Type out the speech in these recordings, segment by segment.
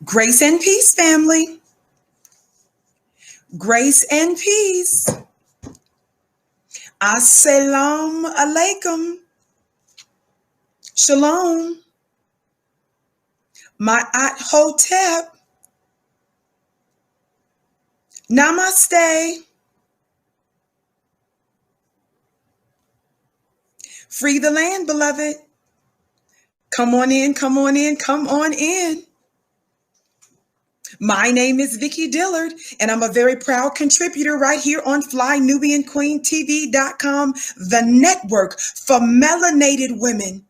Grace and peace, family. Grace and peace. Assalamu alaikum. Shalom. Ma'at hotep. Namaste. Free the land, beloved. Come on in, come on in, come on in. My name is Vicki Dillard, and I'm a very proud contributor right here on FlyNubianQueenTV.com, the network for melanated women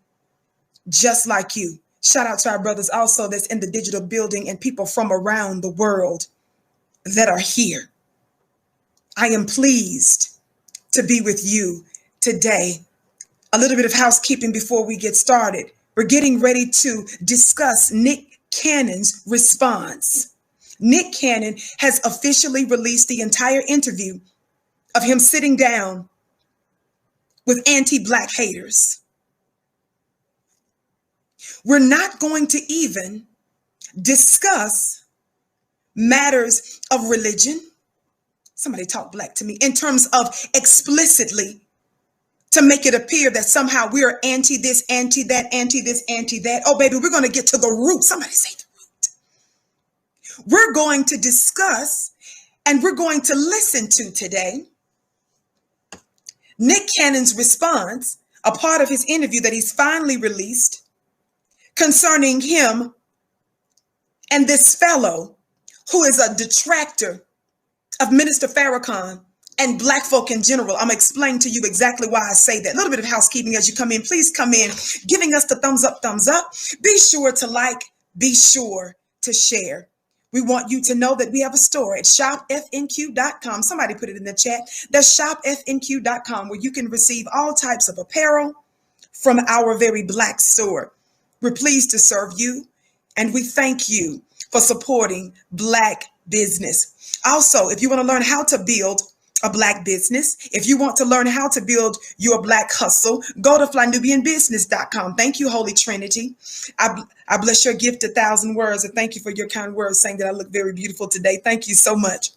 just like you. Shout out to our brothers also that's in the digital building and people from around the world that are here. I am pleased to be with you today. A little bit of housekeeping before we get started. We're getting ready to discuss Nick Cannon's response. Nick Cannon has officially released the entire interview of him sitting down with anti-Black haters. We're not going to even discuss matters of religion. Somebody talk Black to me in terms of explicitly to make it appear that somehow we are anti this, anti that, anti this, anti that. Oh, baby, we're going to get to the root. Somebody say the root. We're going to discuss and we're going to listen to today Nick Cannon's response, a part of his interview that he's finally released concerning him and this fellow who is a detractor of Minister Farrakhan and Black folk in general. I'm going to explain to you exactly why I say that. A little bit of housekeeping as you come in. Please come in giving us the thumbs up, thumbs up. Be sure to like, be sure to share. We want you to know that we have a store at shopfnq.com. Somebody put it in the chat. That's shopfnq.com, where you can receive all types of apparel from our very Black store. We're pleased to serve you, and we thank you for supporting Black business. Also, if you want to learn how to build a Black business, if you want to learn how to build your Black hustle, go to flynubianbusiness.com. Thank you, Holy Trinity. I bless your gift 1,000 words, and thank you for your kind words saying that I look very beautiful today. Thank you so much.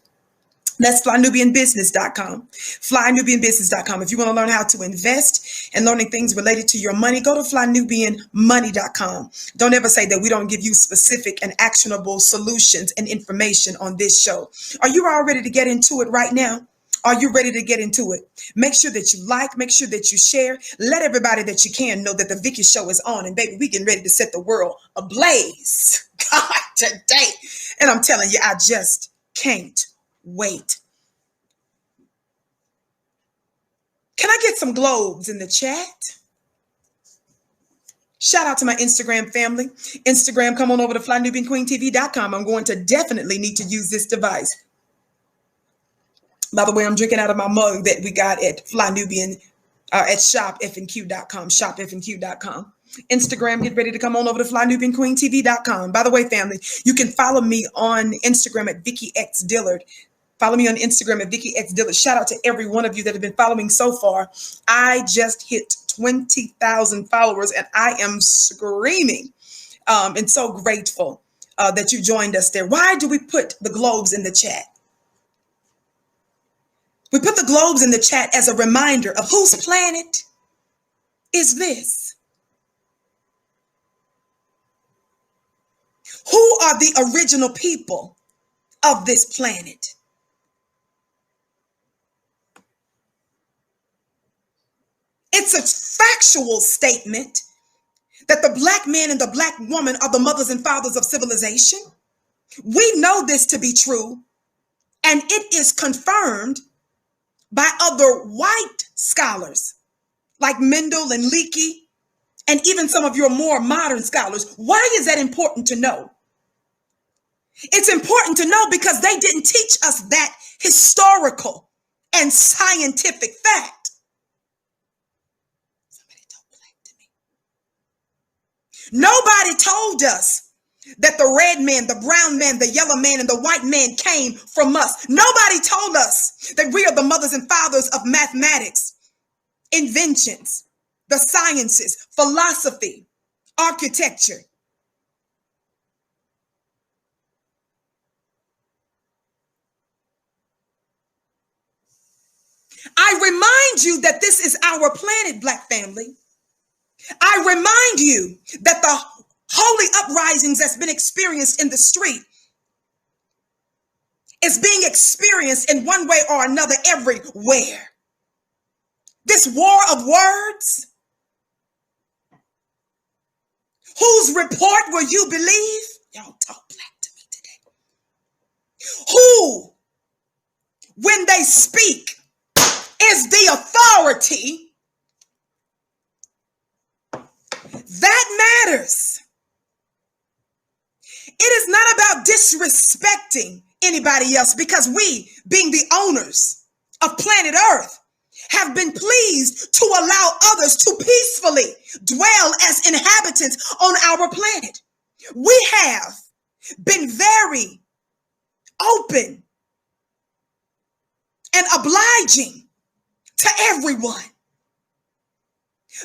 That's flynubianbusiness.com. Flynubianbusiness.com. If you want to learn how to invest and learning things related to your money, go to flynubianmoney.com. Don't ever say that we don't give you specific and actionable solutions and information on this show. Are you all ready to get into it right now? Are you ready to get into it? Make sure that you like, make sure that you share. Let everybody that you can know that the Vicki Show is on. And baby, we getting ready to set the world ablaze. God, today. And I'm telling you, I just can't wait. Can I get some globes in the chat? Shout out to my Instagram family. Instagram, come on over to FlyNubianQueenTV.com. I'm going to definitely need to use this device. By the way, I'm drinking out of my mug that we got at FlyNubian, at shopfnq.com, shopfnq.com. Instagram, get ready to come on over to FlyNubianQueenTV.com. By the way, family, you can follow me on Instagram at Vicki X Dillard. Follow me on Instagram at Vicki X Dillard. Shout out to every one of you that have been following so far. I just hit 20,000 followers, and I am screaming and so grateful that you joined us there. Why do we put the globes in the chat? We put the globes in the chat as a reminder of whose planet is this. Who are the original people of this planet? It's a factual statement that the Black man and the Black woman are the mothers and fathers of civilization. We know this to be true, and it is confirmed by other white scholars like Mendel and Leakey, and even some of your more modern scholars. Why is that important to know? It's important to know because they didn't teach us that historical and scientific fact. Somebody talk Black to me. Nobody told us that the red man, the brown man, the yellow man, and the white man came from us. Nobody told us that we are the mothers and fathers of mathematics, inventions, the sciences, philosophy, architecture. I remind you that this is our planet, Black family. I remind you that the holy uprisings that's been experienced in the street is being experienced in one way or another everywhere. This war of words, whose report will you believe? Y'all talk Black to me today. Who, when they speak, is the authority? That matters. It is not about disrespecting anybody else, because we, being the owners of planet Earth, have been pleased to allow others to peacefully dwell as inhabitants on our planet. We have been very open and obliging to everyone.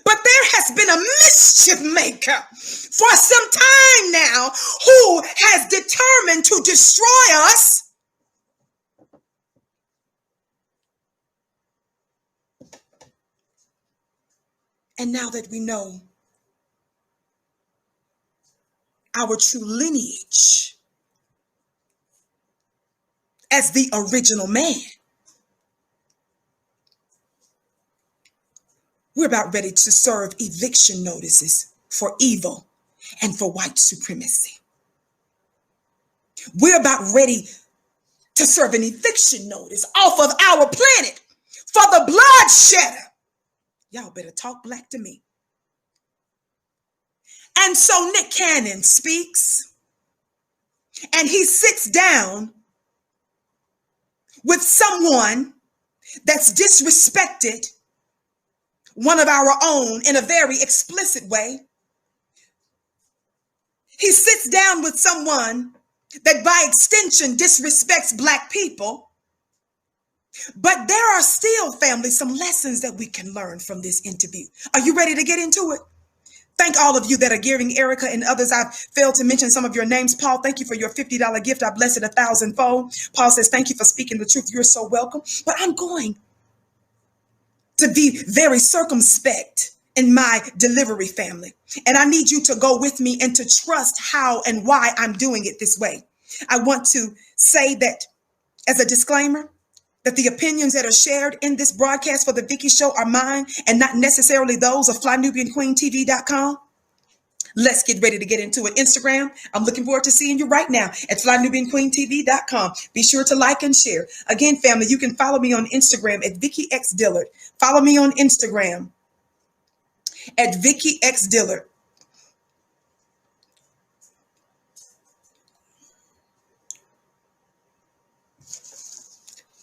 But there has been a mischief maker for some time now who has determined to destroy us. And now that we know our true lineage as the original man, we're about ready to serve eviction notices for evil and for white supremacy. We're about ready to serve an eviction notice off of our planet for the bloodshedder. Y'all better talk Black to me. And so Nick Cannon speaks, and he sits down with someone that's disrespected one of our own in a very explicit way. He sits down with someone that by extension disrespects Black people. But there are still, family, some lessons that we can learn from this interview. Are you ready to get into it? Thank all of you that are giving, Erica and others. I've failed to mention some of your names. Paul, thank you for your $50 gift. I bless it 1,000-fold. Paul says, thank you for speaking the truth. You're so welcome. But I'm going to be very circumspect in my delivery, family. And I need you to go with me and to trust how and why I'm doing it this way. I want to say that as a disclaimer, that the opinions that are shared in this broadcast for the Vicki Show are mine and not necessarily those of FlyNubianQueenTV.com. Let's get ready to get into it. Instagram, I'm looking forward to seeing you right now at FlyNubianQueenTV.com. Be sure to like and share. Again, family, you can follow me on Instagram at Vicki X Dillard. Follow me on Instagram at Vicki X Dillard.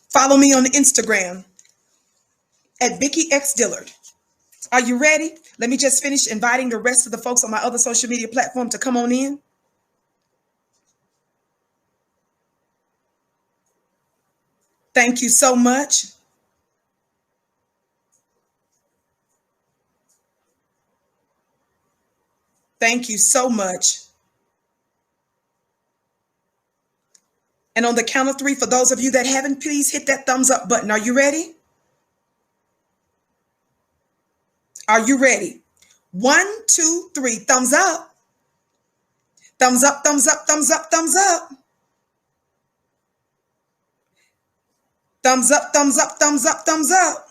Follow me on Instagram at Vicki X Dillard. Are you ready? Let me just finish inviting the rest of the folks on my other social media platform to come on in. Thank you so much. Thank you so much. And on the count of 3, for those of you that haven't, please hit that thumbs up button. Are you ready? Are you ready? 1, 2, 3, thumbs up. Thumbs up, thumbs up, thumbs up, thumbs up. Thumbs up, thumbs up, thumbs up, thumbs up.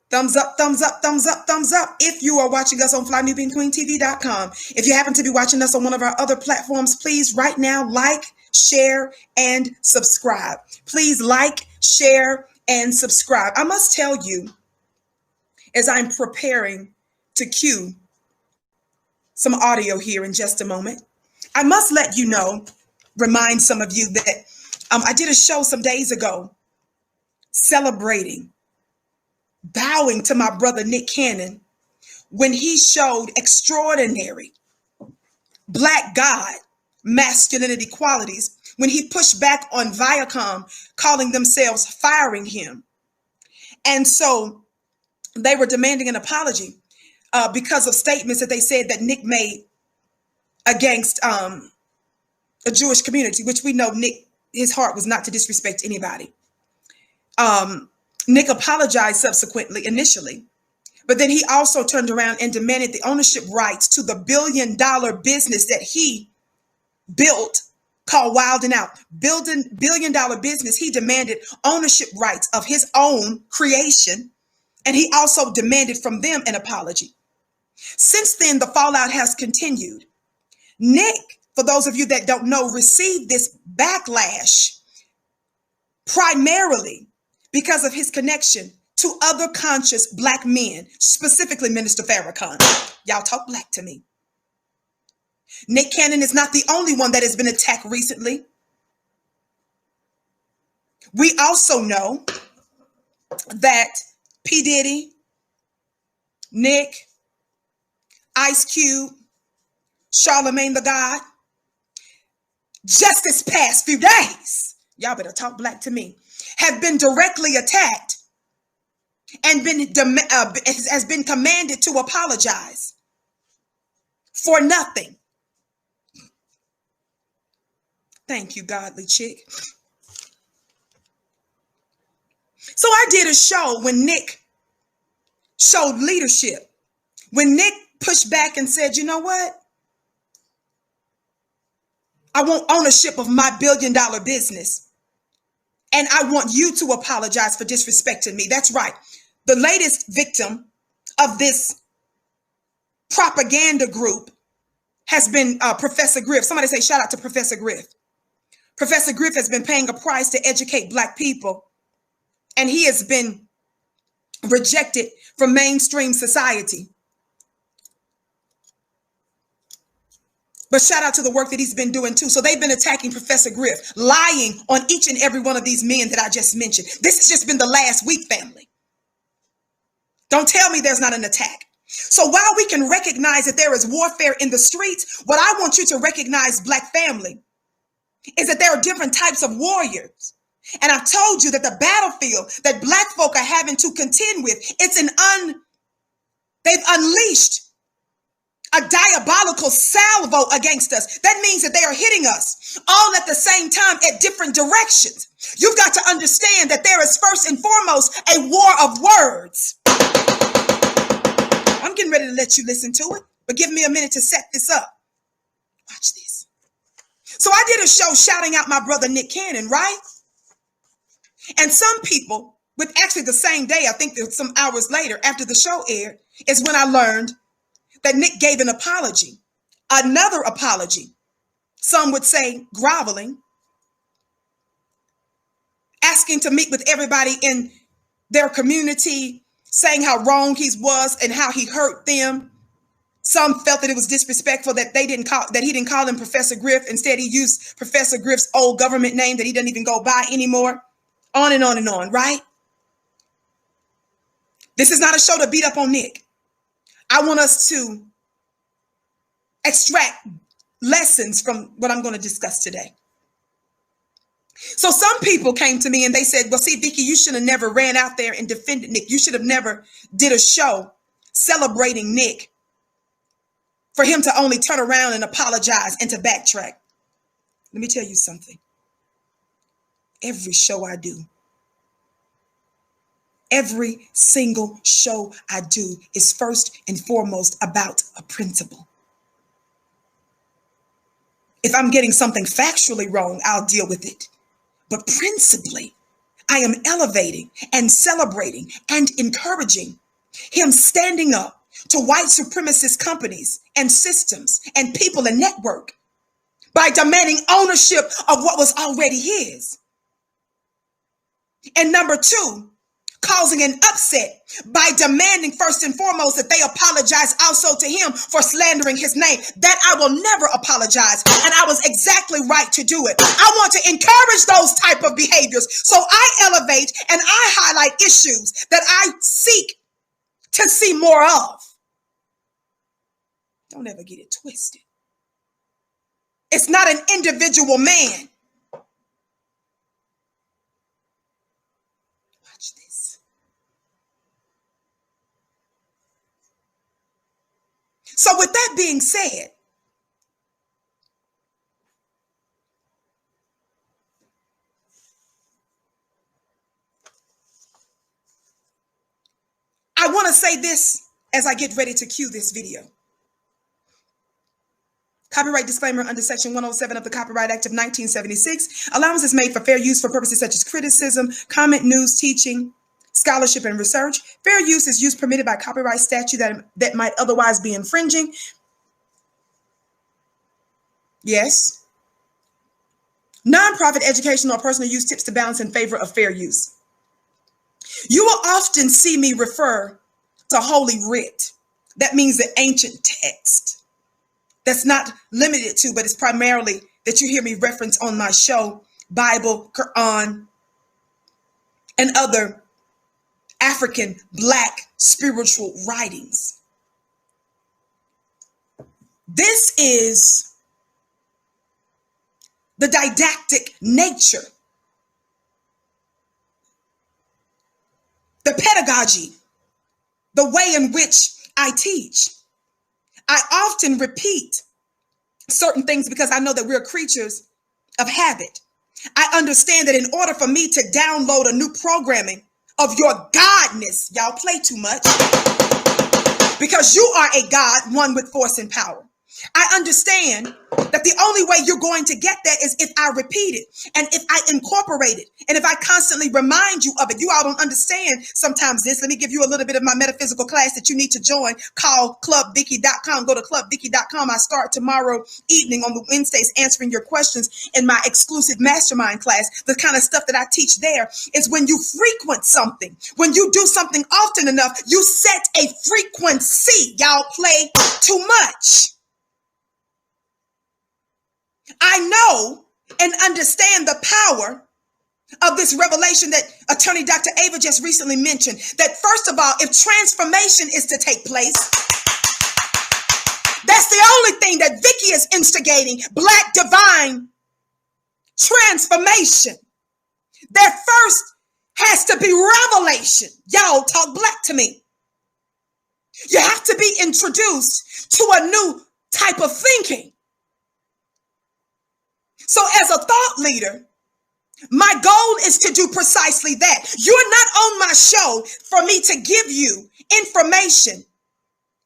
Thumbs up, thumbs up, thumbs up, thumbs up. If you are watching us on FlyNubianQueenTV.com, if you happen to be watching us on one of our other platforms, please right now like, share, and subscribe. Please like, share, and subscribe. I must tell you, as I'm preparing to cue some audio here in just a moment, I must let you know, remind some of you that I did a show some days ago celebrating, bowing to my brother Nick Cannon when he showed extraordinary Black God masculinity qualities when he pushed back on Viacom, calling themselves firing him. And so they were demanding an apology because of statements that they said that Nick made against a Jewish community, which we know Nick his heart was not to disrespect anybody. Nick apologized subsequently, initially, but then he also turned around and demanded the ownership rights to the billion-dollar business that he built called Wild and Out. Billion-dollar business. He demanded ownership rights of his own creation, and he also demanded from them an apology. Since then, the fallout has continued. Nick, for those of you that don't know, received this backlash primarily because of his connection to other conscious Black men, specifically Minister Farrakhan. Y'all talk Black to me. Nick Cannon is not the only one that has been attacked recently. We also know that P. Diddy, Nick, Ice Cube, Charlemagne the God, just this past few days, y'all better talk Black to me, have been directly attacked and has been commanded to apologize for nothing. Thank you, godly chick. So I did a show when Nick showed leadership, when Nick pushed back and said, you know what? I want ownership of my billion-dollar business. And I want you to apologize for disrespecting me. That's right. The latest victim of this propaganda group has been Professor Griff. Somebody say shout out to Professor Griff. Professor Griff has been paying a price to educate Black people, and he has been rejected from mainstream society. But shout out to the work that he's been doing too. So they've been attacking Professor Griff, lying on each and every one of these men that I just mentioned. This has just been the last week, family. Don't tell me there's not an attack. So while we can recognize that there is warfare in the streets, what I want you to recognize, Black family, is that there are different types of warriors. And I've told you that the battlefield that Black folk are having to contend with, they've unleashed a diabolical salvo against us. That means that they are hitting us all at the same time at different directions. You've got to understand that there is first and foremost a war of words. I'm getting ready to let you listen to it, but give me a minute to set this up. Watch this. So I did a show shouting out my brother Nick Cannon, right? And some people, with actually the same day, I think that some hours later after the show aired, is when I learned that Nick gave an apology, another apology. Some would say groveling, asking to meet with everybody in their community, saying how wrong he was and how he hurt them. Some felt that it was disrespectful that he didn't call him Professor Griff. Instead, he used Professor Griff's old government name that he doesn't even go by anymore. On and on and on, right? This is not a show to beat up on Nick. I want us to extract lessons from what I'm going to discuss today. So some people came to me and they said, well, see, Vicki, you should have never ran out there and defended Nick. You should have never did a show celebrating Nick for him to only turn around and apologize and to backtrack. Let me tell you something. Every show I do, every single show I do is first and foremost about a principle. If I'm getting something factually wrong, I'll deal with it. But principally, I am elevating and celebrating and encouraging him standing up to white supremacist companies and systems and people and network by demanding ownership of what was already his. And number two, causing an upset by demanding first and foremost that they apologize also to him for slandering his name. That I will never apologize. And I was exactly right to do it. I want to encourage those type of behaviors. So I elevate and I highlight issues that I seek to see more of. Don't ever get it twisted. It's not an individual man. Watch this. So with that being said, say this as I get ready to cue this video. Copyright disclaimer under Section 107 of the Copyright Act of 1976. Allowance is made for fair use for purposes such as criticism, comment, news, teaching, scholarship, and research. Fair use is use permitted by copyright statute that might otherwise be infringing. Yes. Nonprofit educational or personal use tips to balance in favor of fair use. You will often see me refer to Holy Writ. That means the ancient text. That's not limited to, but it's primarily that you hear me reference on my show, Bible, Quran, and other African Black spiritual writings. This is the didactic nature, the pedagogy, the way in which I teach. I often repeat certain things because I know that we're creatures of habit. I understand that in order for me to download a new programming of your godness, y'all play too much, because you are a God, one with force and power. I understand that the only way you're going to get that is if I repeat it and if I incorporate it and if I constantly remind you of it. You all don't understand sometimes this. Let me give you a little bit of my metaphysical class that you need to join, called clubvicki.com. Go to clubvicki.com. I start tomorrow evening on the Wednesdays answering your questions in my exclusive mastermind class. The kind of stuff that I teach there is when you frequent something, when you do something often enough, you set a frequency. Y'all play too much. I know and understand the power of this revelation that attorney Dr. Ava just recently mentioned, that first of all, if transformation is to take place, that's the only thing that Vicki is instigating, Black divine transformation. There first has to be revelation. Y'all talk Black to me. You have to be introduced to a new type of thinking. So as a thought leader, my goal is to do precisely that. You're not on my show for me to give you information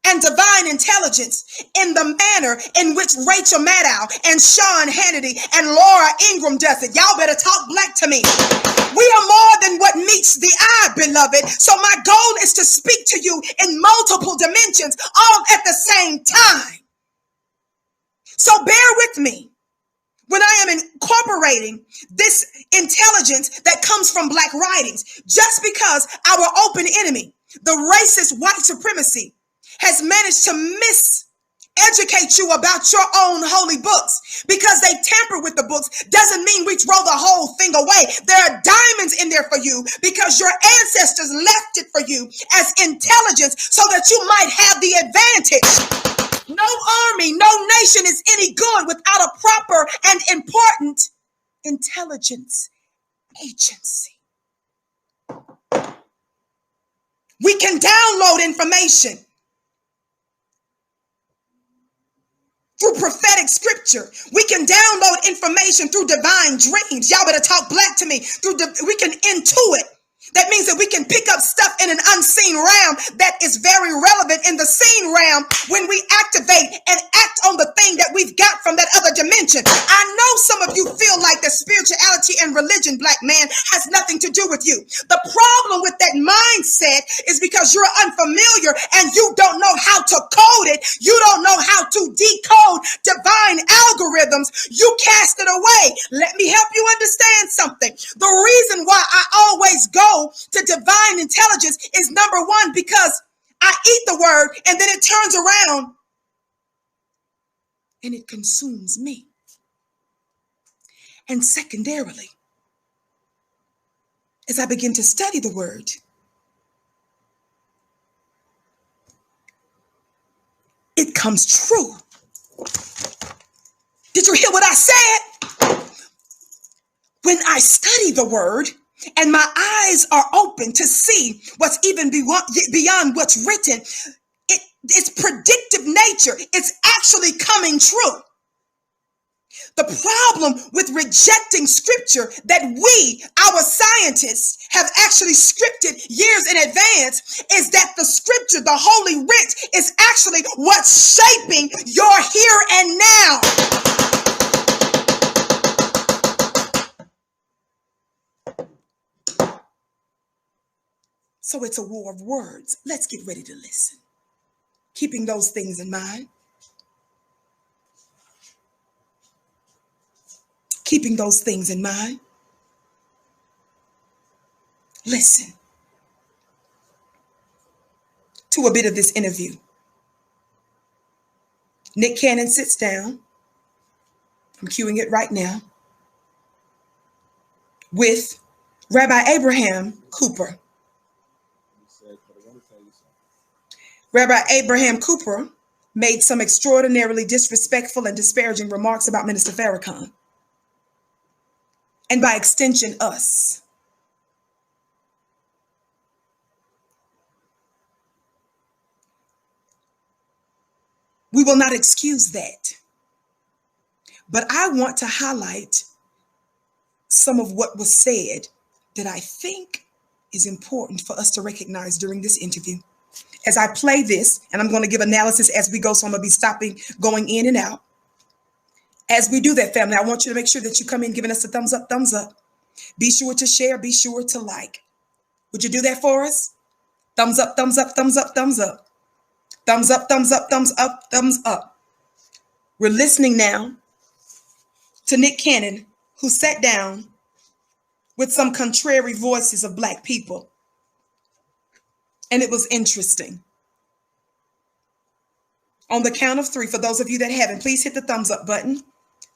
and divine intelligence in the manner in which Rachel Maddow and Sean Hannity and Laura Ingraham does it. Y'all better talk Black to me. We are more than what meets the eye, beloved. So my goal is to speak to you in multiple dimensions, all at the same time. So bear with me when I am incorporating this intelligence that comes from Black writings, just because our open enemy, the racist white supremacy, has managed to miseducate you about your own holy books because they tamper with the books, doesn't mean we throw the whole thing away. There are diamonds in there for you because your ancestors left it for you as intelligence so that you might have the advantage. No army, no nation is any good without a proper and important intelligence agency. We can download information through prophetic scripture. We can download information through divine dreams. Y'all better talk Black to me. We can intuit. That means that we can pick up stuff in an unseen realm that is very relevant in the seen realm when we activate and act on the thing that we've got from that other dimension. I know some of you feel like that spirituality and religion, Black man, has nothing to do with you. The problem with that mindset is because you're unfamiliar and you don't know how to code it. You don't know how to decode divine algorithms. You cast it away. Let me help you understand something. The reason why I always go to divine intelligence is number one, because I eat the word and then it turns around and it consumes me. And secondarily, as I begin to study the word, it comes true. Did you hear what I said? When I study the word, and my eyes are open to see what's even beyond what's written, it's predictive nature. It's actually coming true. The problem with rejecting scripture that we, our scientists, have actually scripted years in advance is that the scripture, the Holy Writ, is actually what's shaping your here and now. So it's a war of words. Let's get ready to listen. Keeping those things in mind. Keeping those things in mind. Listen to a bit of this interview. Nick Cannon sits down. I'm cueing it right now. With Rabbi Abraham Cooper. Rabbi Abraham Cooper made some extraordinarily disrespectful and disparaging remarks about Minister Farrakhan. And by extension, us. We will not excuse that. But I want to highlight some of what was said that I think is important for us to recognize during this interview. As I play this, and I'm going to give analysis as we go, so I'm going to be stopping, going in and out. As we do that, family, I want you to make sure that you come in giving us a thumbs up, thumbs up. Be sure to share, be sure to like. Would you do that for us? Thumbs up, thumbs up, thumbs up, thumbs up. Thumbs up, thumbs up, thumbs up, thumbs up. We're listening now to Nick Cannon, who sat down with some contrary voices of Black people. And it was interesting. On the count of 3, for those of you that haven't, please hit the thumbs up button.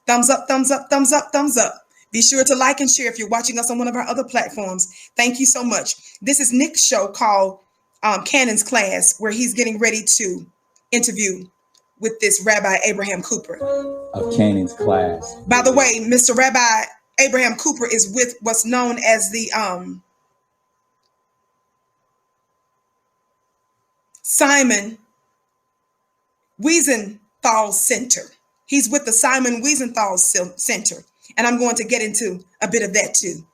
Thumbs up, thumbs up, thumbs up, thumbs up. Be sure to like and share if you're watching us on one of our other platforms. Thank you so much. This is Nick's show called Cannon's Class, where he's getting ready to interview with this Rabbi Abraham Cooper. Of Cannon's Class. By the way, Mr. Rabbi Abraham Cooper is with what's known as the Simon Wiesenthal Center. He's with the Simon Wiesenthal Center. And I'm going to get into a bit of that too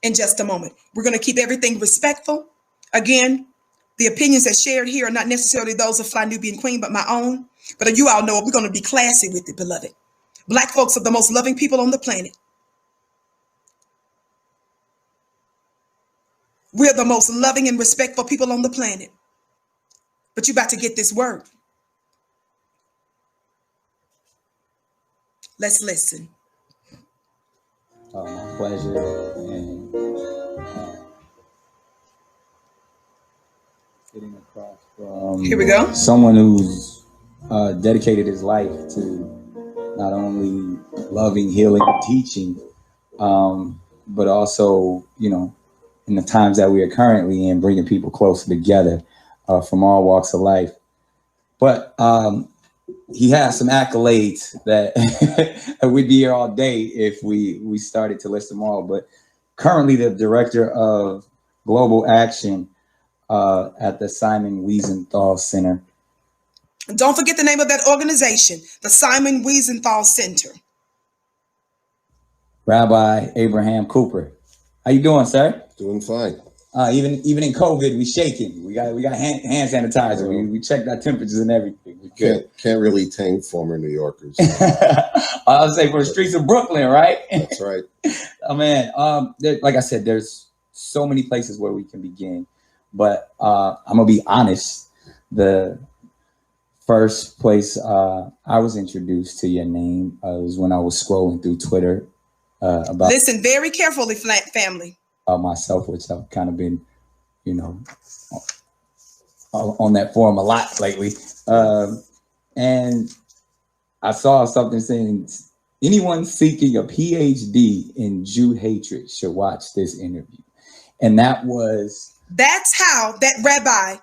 in just a moment. We're going to keep everything respectful. Again, the opinions that shared here are not necessarily those of Fly Nubian Queen, but my own. But you all know we're going to be classy with it, beloved. Black folks are the most loving people on the planet. We're the most loving and respectful people on the planet. But you about to get this word. Let's listen. My pleasure. And getting across from here we go. Someone who's dedicated his life to not only loving, healing, and teaching, but also, you know, in the times that we are currently in, bringing people closer together from all walks of life. But he has some accolades that we'd be here all day if we started to list them all. But currently the director of global action at the Simon Wiesenthal Center. Don't forget the name of that organization, the Simon Wiesenthal Center. Rabbi Abraham Cooper. How you doing, sir? Doing fine. Even in COVID, we shaking. We got hand sanitizer. We checked our temperatures and everything. We can't really tame former New Yorkers. I would say for the streets of Brooklyn, right? That's right. Oh man, like I said, there's so many places where we can begin, but I'm gonna be honest. The first place I was introduced to your name was when I was scrolling through Twitter about. Listen very carefully, family. Myself, which I've kind of been, you know, on that forum a lot lately. And I saw something saying anyone seeking a PhD in Jew hatred should watch this interview. And that's how that rabbi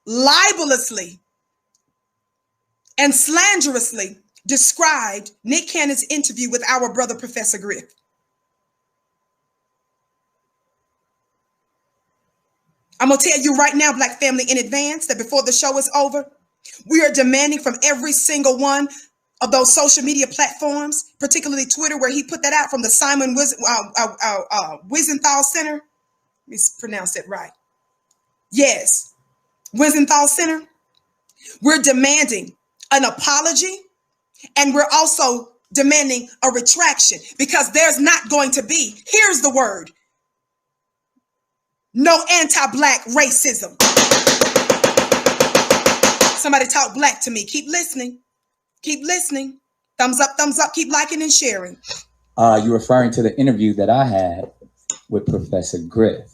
libelously and slanderously described Nick Cannon's interview with our brother, Professor Griff. I'm going to tell you right now, Black family, in advance, that before the show is over, we are demanding from every single one of those social media platforms, particularly Twitter, where he put that out from the Simon Wiesenthal Center. Let me pronounce it right. Yes, Wiesenthal Center. We're demanding an apology, and we're also demanding a retraction, because there's not going to be, here's the word, no anti-Black racism. Somebody talk Black to me. Keep listening. Keep listening. Thumbs up, keep liking and sharing. You're referring to the interview that I had with Professor Griff.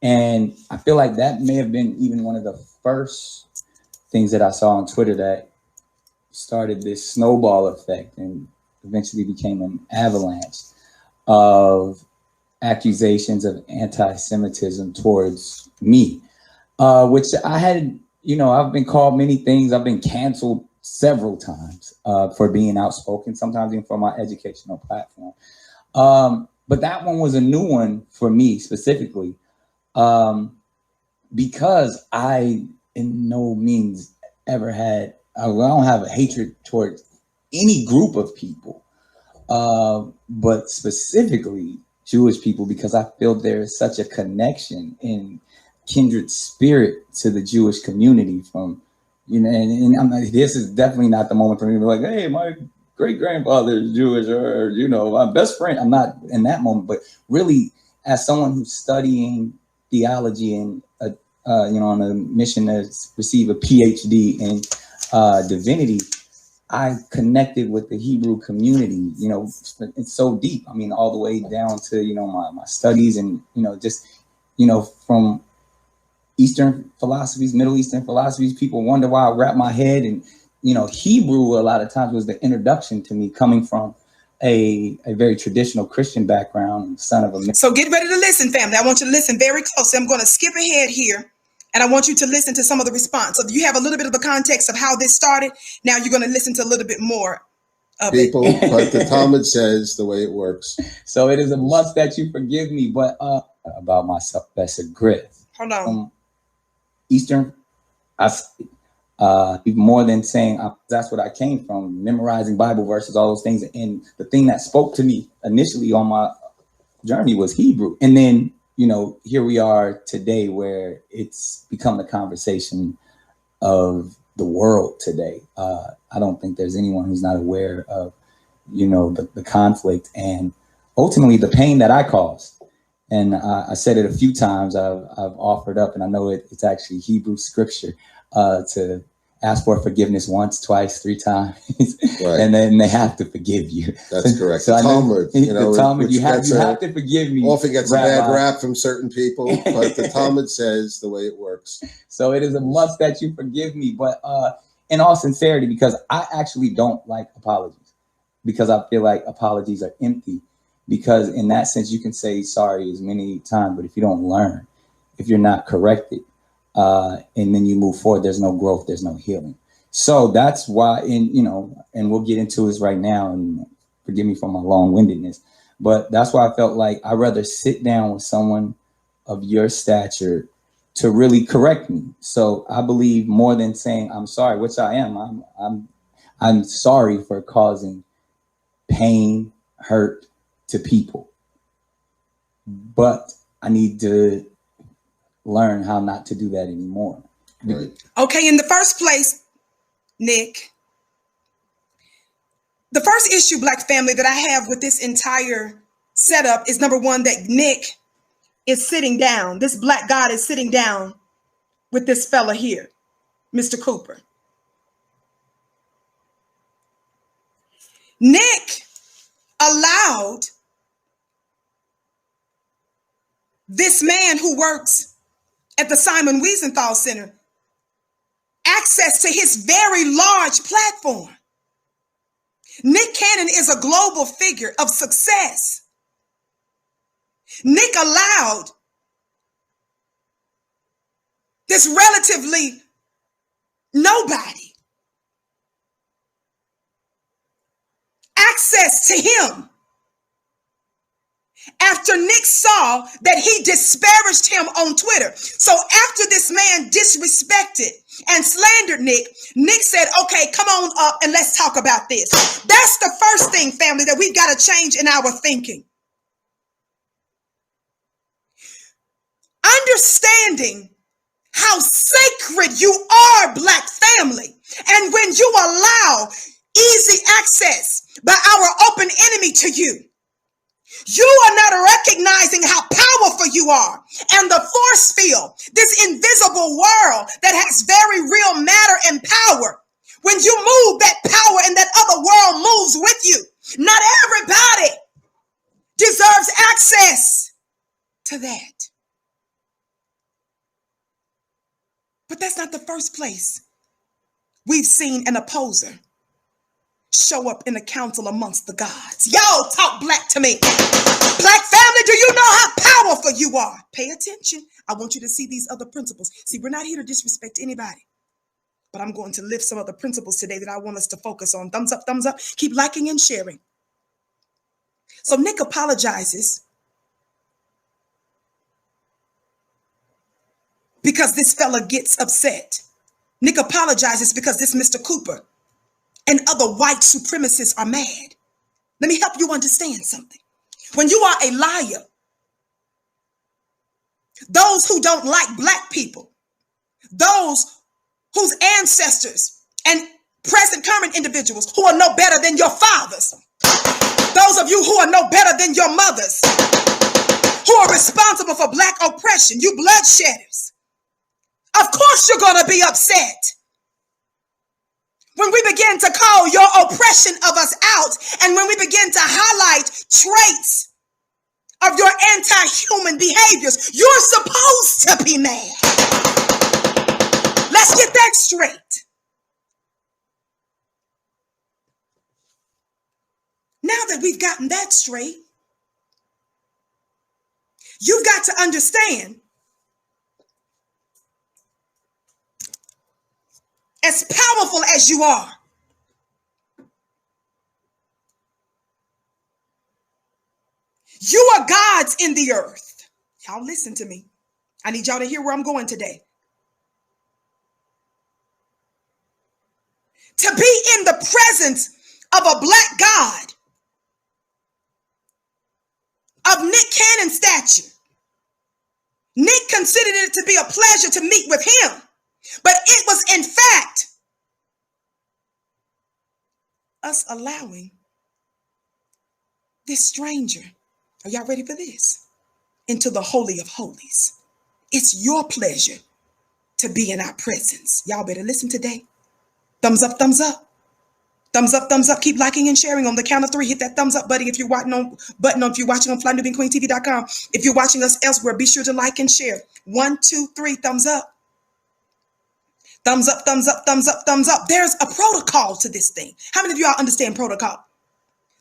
And I feel like that may have been even one of the first things that I saw on Twitter that started this snowball effect and eventually became an avalanche of accusations of anti-Semitism towards me, which I had, I've been called many things. I've been canceled several times for being outspoken, sometimes even for my educational platform. But that one was a new one for me specifically, because I in no means ever had, I don't have a hatred towards any group of people, but specifically Jewish people, because I feel there is such a connection in kindred spirit to the Jewish community from, and I'm like, this is definitely not the moment for me to be like, hey, my great grandfather is Jewish, or, my best friend. I'm not in that moment, but really as someone who's studying theology and, on a mission to receive a PhD in divinity, I connected with the Hebrew community, it's so deep. I mean, all the way down to, my studies and, from Eastern philosophies, Middle Eastern philosophies. People wonder why I wrap my head in, Hebrew a lot of times was the introduction to me, coming from a very traditional Christian background, son of a... So get ready to listen, family. I want you to listen very closely. I'm going to skip ahead here, and I want you to listen to some of the response. So you have a little bit of the context of how this started. Now you're going to listen to a little bit more of people, it. but the Talmud says the way it works. So it is a must that you forgive me, but about myself, that's a grit. Hold on. Eastern, more than saying that's what I came from, memorizing Bible verses, all those things. And the thing that spoke to me initially on my journey was Hebrew. And then, here we are today where it's become the conversation of the world today. I don't think there's anyone who's not aware of, the conflict and ultimately the pain that I caused. And I said it a few times. I've offered up, and I know it's actually Hebrew scripture, to ask for forgiveness once, twice, 3 times, right. And then they have to forgive you. That's correct. So the Talmud, the Talmud, you have to forgive me. Often gets Rabbi. A bad rap from certain people, but the Talmud says the way it works. So it is a must that you forgive me, but in all sincerity, because I actually don't like apologies, because I feel like apologies are empty. Because in that sense, you can say sorry as many times, but if you don't learn, if you're not corrected, and then you move forward, there's no growth, there's no healing. So that's why, and we'll get into this right now, and forgive me for my long-windedness, but that's why I felt like I'd rather sit down with someone of your stature to really correct me. So I believe more than saying I'm sorry, which I am, I'm sorry for causing pain, hurt to people, but I need to learn how not to do that anymore. Right. Okay, in the first place, Nick, the first issue, Black family, that I have with this entire setup is, number one, that Nick is sitting down. This Black God is sitting down with this fella here, Mr. Cooper. Nick allowed this man who works at the Simon Wiesenthal Center access to his very large platform. Nick Cannon is a global figure of success. Nick allowed this relatively nobody access to him after Nick saw that he disparaged him on Twitter. So after this man disrespected and slandered Nick, Nick said, okay, come on up and let's talk about this. That's the first thing, family, that we've got to change in our thinking. Understanding how sacred you are, Black family. And when you allow easy access by our open enemy to you, you are not recognizing how powerful you are. And the force field, this invisible world that has very real matter and power, when you move, that power and that other world moves with you. Not everybody deserves access to that. But that's not the first place we've seen an opposer show up in a council amongst the gods. Y'all talk black to me. Black family, do you know how powerful you are? Pay attention. I want you to see these other principles. See, we're not here to disrespect anybody, but I'm going to lift some other principles today that I want us to focus on. Thumbs up, thumbs up. Keep liking and sharing. So Nick apologizes because this fella gets upset. Nick apologizes because this Mr. Cooper and other white supremacists are mad. Let me help you understand something. When you are a liar, those who don't like Black people, those whose ancestors and present current individuals who are no better than your fathers, those of you who are no better than your mothers, who are responsible for Black oppression, you bloodshedders, of course you're going to be upset when we begin to call your oppression of us out, and when we begin to highlight traits of your anti-human behaviors. You're supposed to be mad. Let's get that straight. Now that we've gotten that straight, you've got to understand, as powerful as you are, you are gods in the earth. Y'all listen to me. I need y'all to hear where I'm going today. To be in the presence of a Black God of Nick Cannon's stature, Nick considered it to be a pleasure to meet with him. But it was, in fact, us allowing this stranger, are y'all ready for this, into the Holy of Holies. It's your pleasure to be in our presence. Y'all better listen today. Thumbs up, thumbs up. Thumbs up, thumbs up. Keep liking and sharing. On the count of 3, hit that thumbs up button if you're watching on FlyNubianQueenTV.com. If you're watching us elsewhere, be sure to like and share. 1, 2, 3, thumbs up. Thumbs up, thumbs up, thumbs up, thumbs up. There's a protocol to this thing. How many of y'all understand protocol?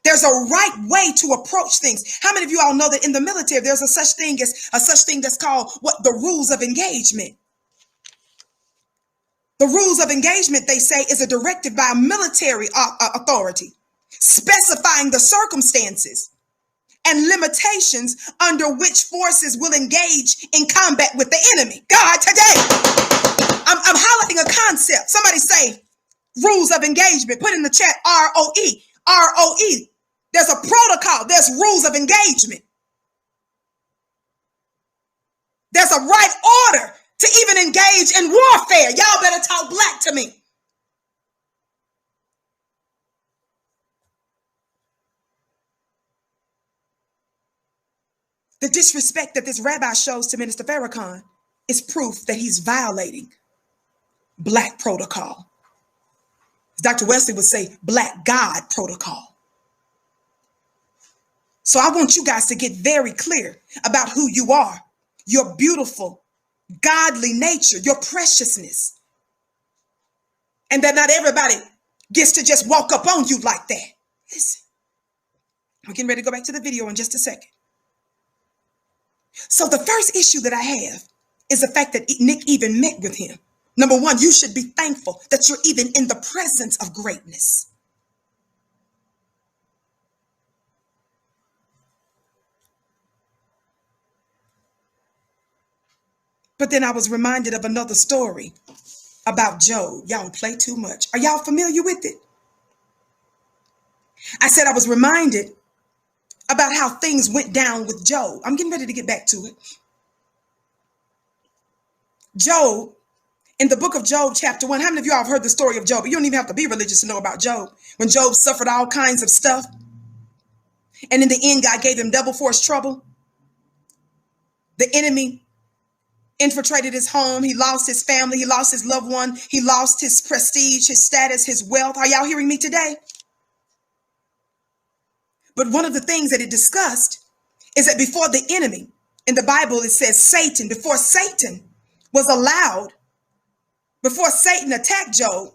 There's a right way to approach things. How many of you all know that in the military, there's a such thing that's called the rules of engagement? The rules of engagement, they say, is a directive by a military authority specifying the circumstances and limitations under which forces will engage in combat with the enemy. God, today, I'm highlighting a concept. Somebody say rules of engagement. Put in the chat ROE. ROE. There's a protocol. There's rules of engagement. There's a right order to even engage in warfare. Y'all better talk black to me. The disrespect that this rabbi shows to Minister Farrakhan is proof that he's violating Black protocol. As Dr. Wesley would say, Black God protocol. So I want you guys to get very clear about who you are, your beautiful, godly nature, your preciousness, and that not everybody gets to just walk up on you like that. Listen, I'm getting ready to go back to the video in just a second. So the first issue that I have is the fact that Nick even met with him. Number one, you should be thankful that you're even in the presence of greatness. But then I was reminded of another story about Job. Y'all play too much. Are y'all familiar with it? I said I was reminded about how things went down with Job. I'm getting ready to get back to it. Job, in the book of Job, chapter 1, how many of y'all have heard the story of Job? You don't even have to be religious to know about Job. When Job suffered all kinds of stuff, and in the end, God gave him double force trouble. The enemy infiltrated his home. He lost his family. He lost his loved one. He lost his prestige, his status, his wealth. Are y'all hearing me today? But one of the things that it discussed is that before the enemy, in the Bible, it says Satan, before Satan was allowed, before Satan attacked Job,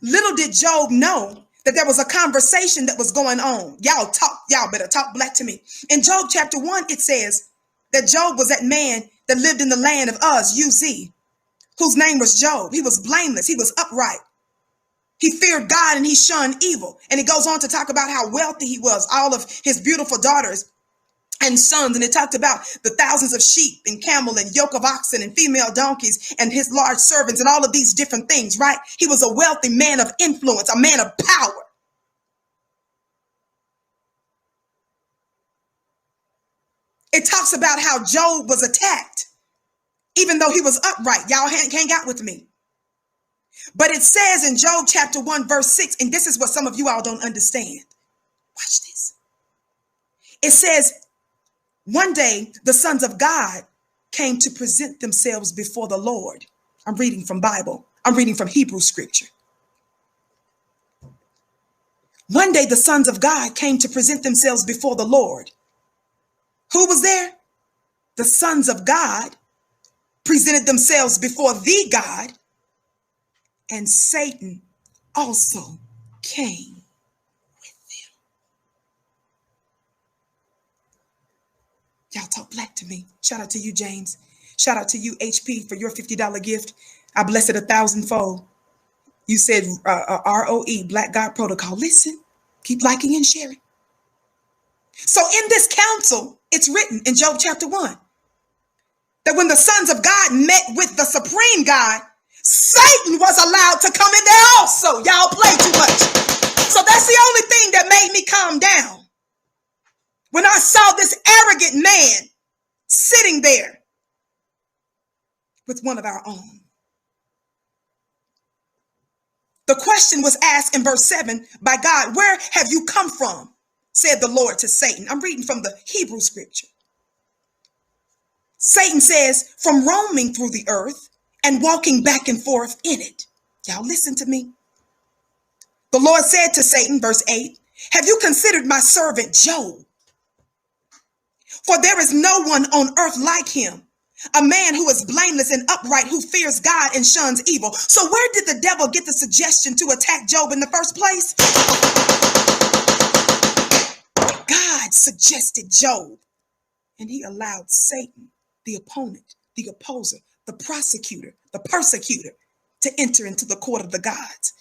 little did Job know that there was a conversation that was going on. Y'all better talk black to me. In Job chapter 1, it says that Job was that man that lived in the land of Uz, U-Z, whose name was Job. He was blameless. He was upright. He feared God and he shunned evil. And it goes on to talk about how wealthy he was, all of his beautiful daughters and sons. And it talked about the thousands of sheep and camel and yoke of oxen and female donkeys and his large servants and all of these different things, right? He was a wealthy man of influence, a man of power. It talks about how Job was attacked, even though he was upright. Y'all hang out with me. But it says in Job chapter 1, verse 6, and this is what some of you all don't understand. Watch this. It says, one day the sons of God came to present themselves before the Lord. I'm reading from Bible. I'm reading from Hebrew scripture. One day the sons of God came to present themselves before the Lord. Who was there? The sons of God presented themselves before the God, and Satan also came with them. Y'all talk black to me. Shout out to you, James. Shout out to you, HP, for your $50 gift. I bless it 1,000-fold. You said ROE, Black God Protocol. Listen, keep liking and sharing. So in this council, it's written in Job chapter 1 that when the sons of God met with the supreme God, Satan was allowed to come in there also. Y'all play too much. So that's the only thing that made me calm down. When I saw this arrogant man sitting there with one of our own. The question was asked in verse 7 by God, where have you come from? Said the Lord to Satan. I'm reading from the Hebrew scripture. Satan says, from roaming through the earth and walking back and forth in it. Y'all listen to me. The Lord said to Satan, verse 8, have you considered my servant Job? For there is no one on earth like him, a man who is blameless and upright, who fears God and shuns evil. So where did the devil get the suggestion to attack Job in the first place? God suggested Job, and he allowed Satan, the opponent, the opposer, the prosecutor, the persecutor, to enter into the court of the gods.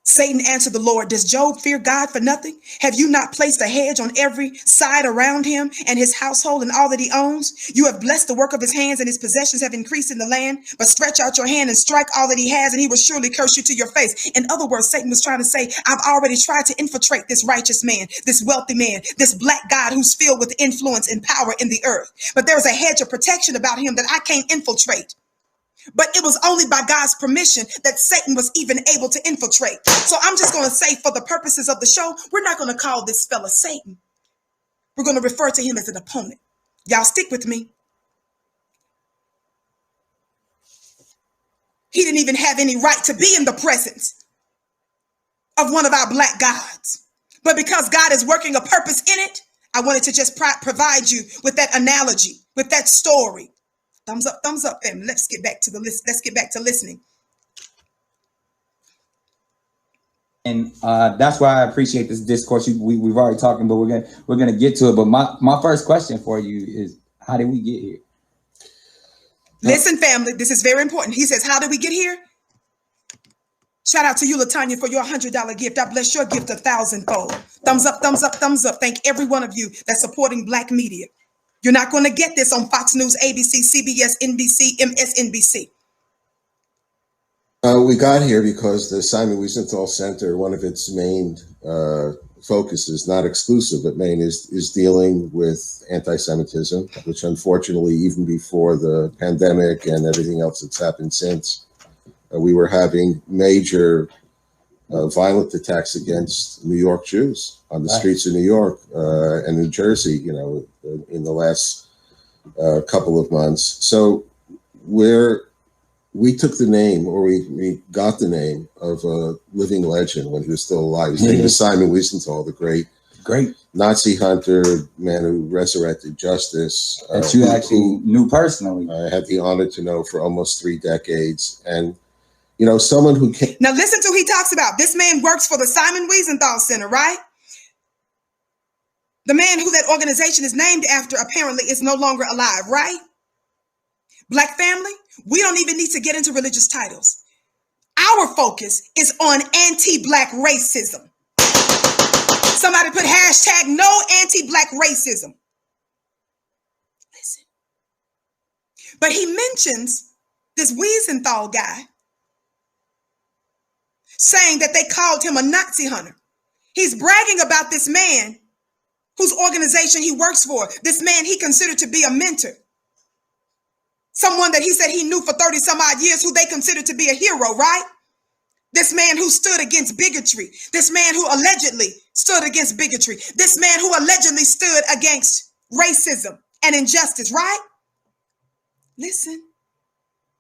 Satan answered the Lord, does Job fear God for nothing? Have you not placed a hedge on every side around him and his household and all that he owns? You have blessed the work of his hands, and his possessions have increased in the land. But stretch out your hand and strike all that he has, and he will surely curse you to your face. In other words, Satan was trying to say, I've already tried to infiltrate this righteous man, this wealthy man, this black God who's filled with influence and power in the earth. But there's a hedge of protection about him that I can't infiltrate. But it was only by God's permission that Satan was even able to infiltrate. So I'm just going to say, for the purposes of the show, we're not going to call this fella Satan. We're going to refer to him as an opponent. Y'all stick with me. He didn't even have any right to be in the presence of one of our black gods. But because God is working a purpose in it, I wanted to just provide you with that analogy, with that story. Thumbs up, family. Let's get back to the list. Let's get back to listening. And that's why I appreciate this discourse. We've already talking, but we're gonna get to it. But my first question for you is, how did we get here? Listen, family, this is very important. He says, how did we get here? Shout out to you, LaTanya, for your $100 gift. I bless your gift 1,000-fold. Thumbs up, thumbs up, thumbs up. Thank every one of you that's supporting Black media. You're not going to get this on Fox News, ABC, CBS, NBC, MSNBC. We got here because the Simon Wiesenthal Center, one of its main focuses, not exclusive, but main, is dealing with anti-Semitism, which unfortunately, even before the pandemic and everything else that's happened since, we were having major violent attacks against New York Jews on the streets of New York and New Jersey, you know, in the last couple of months. So we took the name, or we got the name of a living legend when he was still alive. His name is Simon Wiesenthal, the great Nazi hunter, man who resurrected justice. That you actually knew personally. I had the honor to know for almost 3 decades. And, you know, someone who came. Now listen to who he talks about. This man works for the Simon Wiesenthal Center, right? The man who that organization is named after apparently is no longer alive, right? Black family, we don't even need to get into religious titles. Our focus is on anti-Black racism. Somebody put hashtag no anti-Black racism. Listen. But he mentions this Wiesenthal guy saying that they called him a Nazi hunter. He's bragging about this man whose organization he works for, this man he considered to be a mentor. Someone that he said he knew for 30 some odd years, who they considered to be a hero, right? This man who stood against bigotry. This man who allegedly stood against bigotry. This man who allegedly stood against racism and injustice, right? Listen.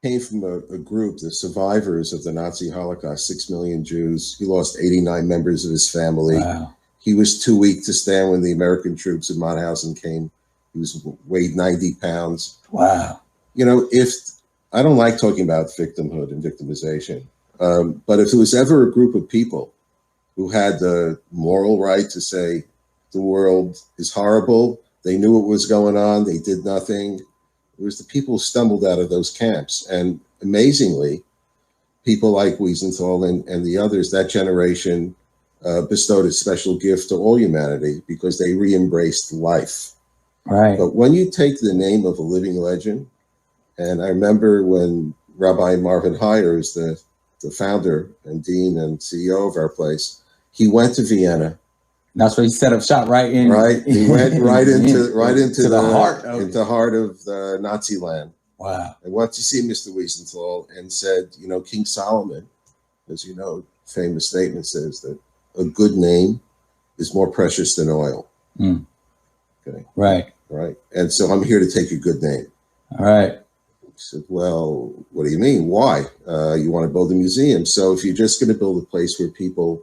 Came from a group, the survivors of the Nazi Holocaust, 6 million Jews. He lost 89 members of his family. Wow. He was too weak to stand when the American troops in Mauthausen came. He weighed 90 pounds. Wow. You know, I don't like talking about victimhood and victimization, but if there was ever a group of people who had the moral right to say the world is horrible, they knew what was going on, they did nothing, it was the people who stumbled out of those camps. And amazingly, people like Wiesenthal and the others, that generation bestowed a special gift to all humanity because they re-embraced life. Right. But when you take the name of a living legend, and I remember when Rabbi Marvin Heyer is the founder and dean and CEO of our place, he went to Vienna. That's where he set up shop, right? He went right into the heart of the Nazi land. Wow. And went to see Mr. Wiesenthal and said, you know, King Solomon, as you know, famous statement says that a good name is more precious than oil. Mm. Okay. Right. Right. And so I'm here to take a good name. All right. I said, well, what do you mean? Why? You want to build a museum. So if you're just going to build a place where people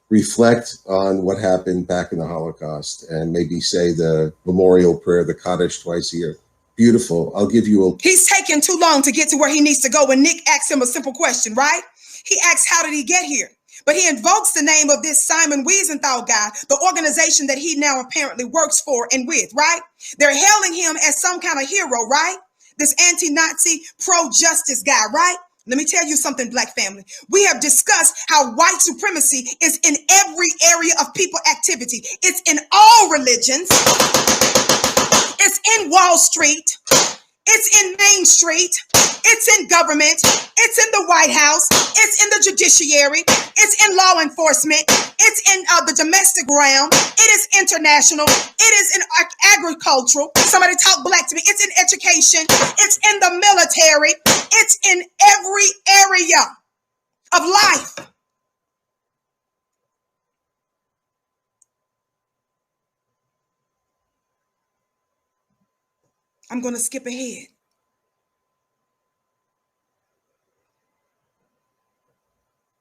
reflect on what happened back in the Holocaust and maybe say the memorial prayer, the Kaddish twice a year, beautiful. I'll give you a... He's taking too long to get to where he needs to go when Nick asks him a simple question, right? He asks, how did he get here? But he invokes the name of this Simon Wiesenthal guy, the organization that he now apparently works for and with, right? They're hailing him as some kind of hero, right? This anti-Nazi, pro-justice guy, right? Let me tell you something, Black family. We have discussed how white supremacy is in every area of people activity. It's in all religions. It's in Wall Street. It's in Main Street. It's in government. It's in the White House. It's in the judiciary. It's in law enforcement. It's in the domestic realm. It is international. It is in agricultural. Somebody talk Black to me. It's in education. It's in the military. It's in every area of life. I'm going to skip ahead.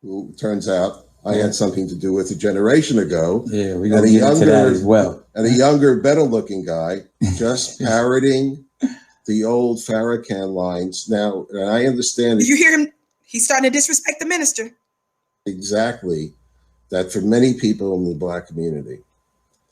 Well, turns out I had something to do with a generation ago. Yeah, we're going to get into that as well. And a younger, better-looking guy just parroting the old Farrakhan lines. Now, and I understand... Do you hear him? He's starting to disrespect the minister. Exactly. That for many people in the Black community,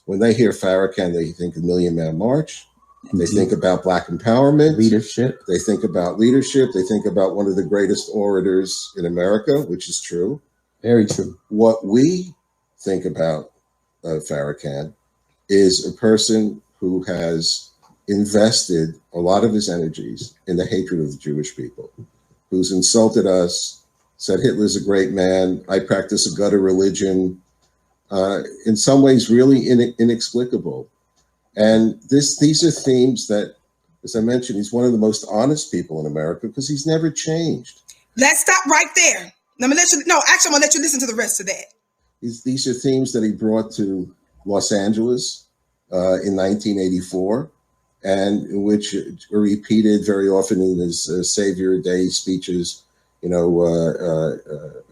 when they hear Farrakhan, they think a Million Man March. They think about Black empowerment, leadership. They think about leadership. They think about one of the greatest orators in America, which is true. Very true. What we think about Farrakhan is a person who has invested a lot of his energies in the hatred of the Jewish people, who's insulted us, said Hitler's a great man, I practice a gutter religion, in some ways really inexplicable. And these are themes that, as I mentioned, he's one of the most honest people in America because he's never changed. Let's stop right there. I'm gonna let you, no, actually, I'm gonna let you listen to the rest of that. These are themes that he brought to Los Angeles in 1984, and which are repeated very often in his Savior Day speeches, you know,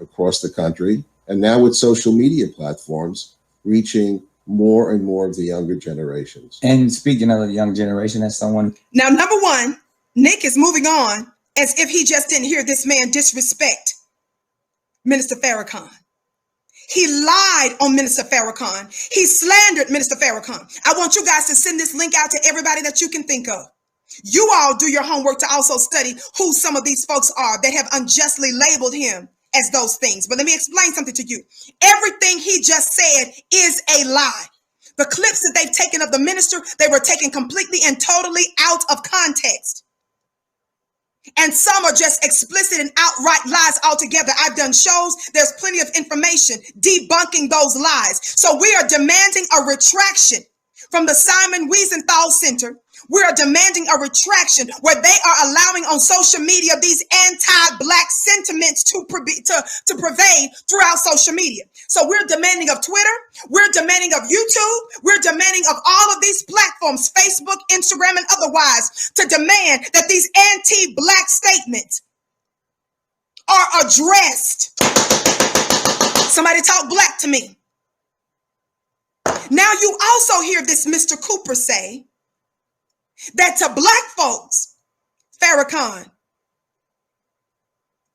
across the country. And now with social media platforms reaching more and more of the younger generations. And speaking of the young generation, as someone... Now, number one, Nick is moving on as if he just didn't hear this man disrespect Minister Farrakhan. He lied on Minister Farrakhan. He slandered Minister Farrakhan. I want you guys to send this link out to everybody that you can think of. You all do your homework to also study who some of these folks are that have unjustly labeled him as those things. But let me explain something to you. Everything he just said is a lie. The clips that they've taken of the minister, they were taken completely and totally out of context. And some are just explicit and outright lies altogether. I've done shows. There's plenty of information debunking those lies. So we are demanding a retraction from the Simon Wiesenthal Center. We are demanding a retraction where they are allowing on social media these anti-Black sentiments to pervade throughout social media. So we're demanding of Twitter. We're demanding of YouTube. We're demanding of all of these platforms, Facebook, Instagram, and otherwise, to demand that these anti-Black statements are addressed. Somebody talk Black to me. Now you also hear this Mr. Cooper say that to Black folks, Farrakhan